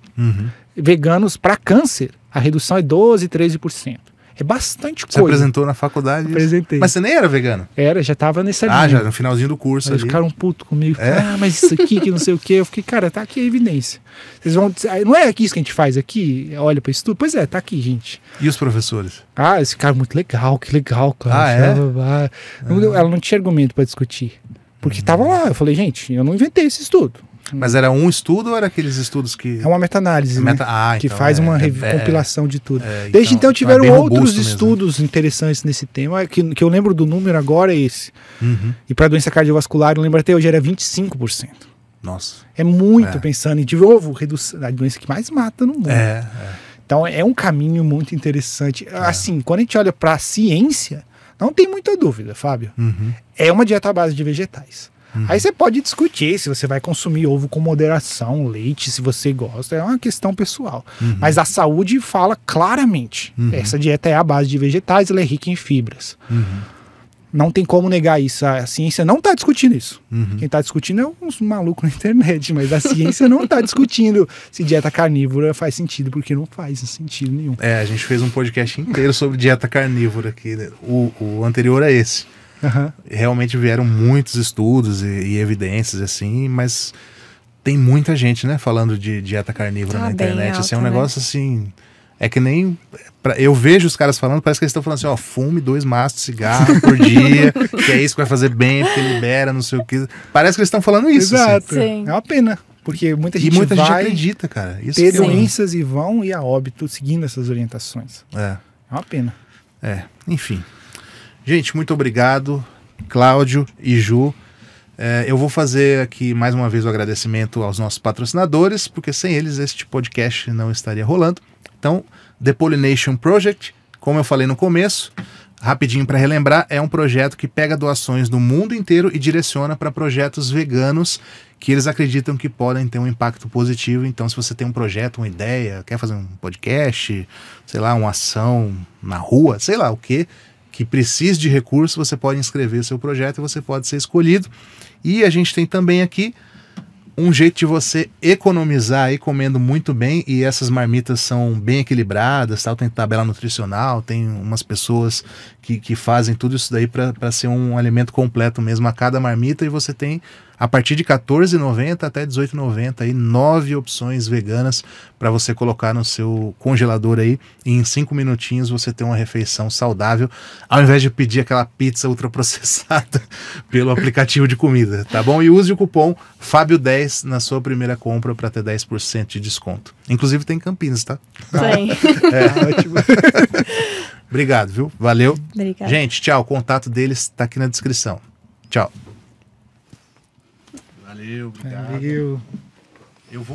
S2: Veganos, para câncer, a redução é 12, 13%. É bastante coisa.
S1: Você apresentou na faculdade?
S2: Apresentei.
S1: Mas você nem era vegano?
S2: Era, já tava nessa linha.
S1: Já no finalzinho do curso.
S2: Eles ficaram putos comigo. Mas isso aqui que não sei o quê. Eu fiquei, cara, tá aqui a evidência. Vocês vão dizer, não é aqui isso que a gente faz aqui? Olha para isso tudo. Pois é, tá aqui, gente.
S1: E os professores?
S2: Esse cara muito legal, que legal, cara. Ela não tinha argumento para discutir. Porque tava lá. Eu falei, gente, eu não inventei esse estudo.
S1: Mas era um estudo ou era aqueles estudos que...
S2: É uma meta-análise, né? Que
S1: então
S2: faz uma compilação de tudo. Desde então tiveram outros estudos interessantes nesse tema, que eu lembro do número agora é esse. E para doença cardiovascular, eu lembro até hoje, era 25%.
S1: Nossa.
S2: É muito pensando em, de novo, redução, a doença que mais mata no mundo. Então é um caminho muito interessante. Assim, quando a gente olha para a ciência, não tem muita dúvida, Fábio. É uma dieta à base de vegetais. Aí você pode discutir se você vai consumir ovo com moderação, leite, se você gosta, é uma questão pessoal. Mas a saúde fala claramente, essa dieta é à base de vegetais, ela é rica em fibras. Não tem como negar isso, a ciência não está discutindo isso. Quem está discutindo é uns malucos na internet, mas a ciência não está discutindo se dieta carnívora faz sentido, porque não faz sentido nenhum.
S1: A gente fez um podcast inteiro sobre dieta carnívora aqui, né? O anterior a esse. Realmente vieram muitos estudos e evidências assim, mas tem muita gente, né, falando de dieta carnívora na internet. Assim, é um negócio assim, é que nem eu vejo os caras falando, parece que eles estão falando assim, fume 2 maços de cigarro por dia, que é isso que vai fazer bem, porque libera, não sei o que. Parece que eles estão falando isso.
S2: Exato.
S1: Assim.
S2: É uma pena, porque muita gente
S1: gente acredita, cara. Isso
S2: ter doenças e vão ir a óbito seguindo essas orientações.
S1: É
S2: uma pena.
S1: Enfim. Gente, muito obrigado, Cláudio e Ju. Eu vou fazer aqui mais uma vez o agradecimento aos nossos patrocinadores, porque sem eles este podcast não estaria rolando. Então, The Pollination Project, como eu falei no começo, rapidinho para relembrar, é um projeto que pega doações do mundo inteiro e direciona para projetos veganos que eles acreditam que podem ter um impacto positivo. Então, se você tem um projeto, uma ideia, quer fazer um podcast, sei lá, uma ação na rua, sei lá o quê, que precise de recursos, você pode inscrever o seu projeto e você pode ser escolhido. E a gente tem também aqui um jeito de você economizar aí comendo muito bem, e essas marmitas são bem equilibradas, tal. Tem tabela nutricional, tem umas pessoas que fazem tudo isso daí para ser um alimento completo mesmo a cada marmita, e você tem a partir de R$14,90 até R$18,90 aí 9 opções veganas para você colocar no seu congelador aí, e em 5 minutinhos você tem uma refeição saudável, ao invés de pedir aquela pizza ultraprocessada pelo aplicativo de comida, tá bom? E use o cupom FABIO10 na sua primeira compra para ter 10% de desconto. Inclusive tem Campinas, tá?
S3: Sim.
S2: Ótimo.
S1: Obrigado, viu? Valeu.
S3: Obrigado.
S1: Gente, tchau. O contato deles tá aqui na descrição. Tchau. Valeu, obrigado.
S2: Valeu.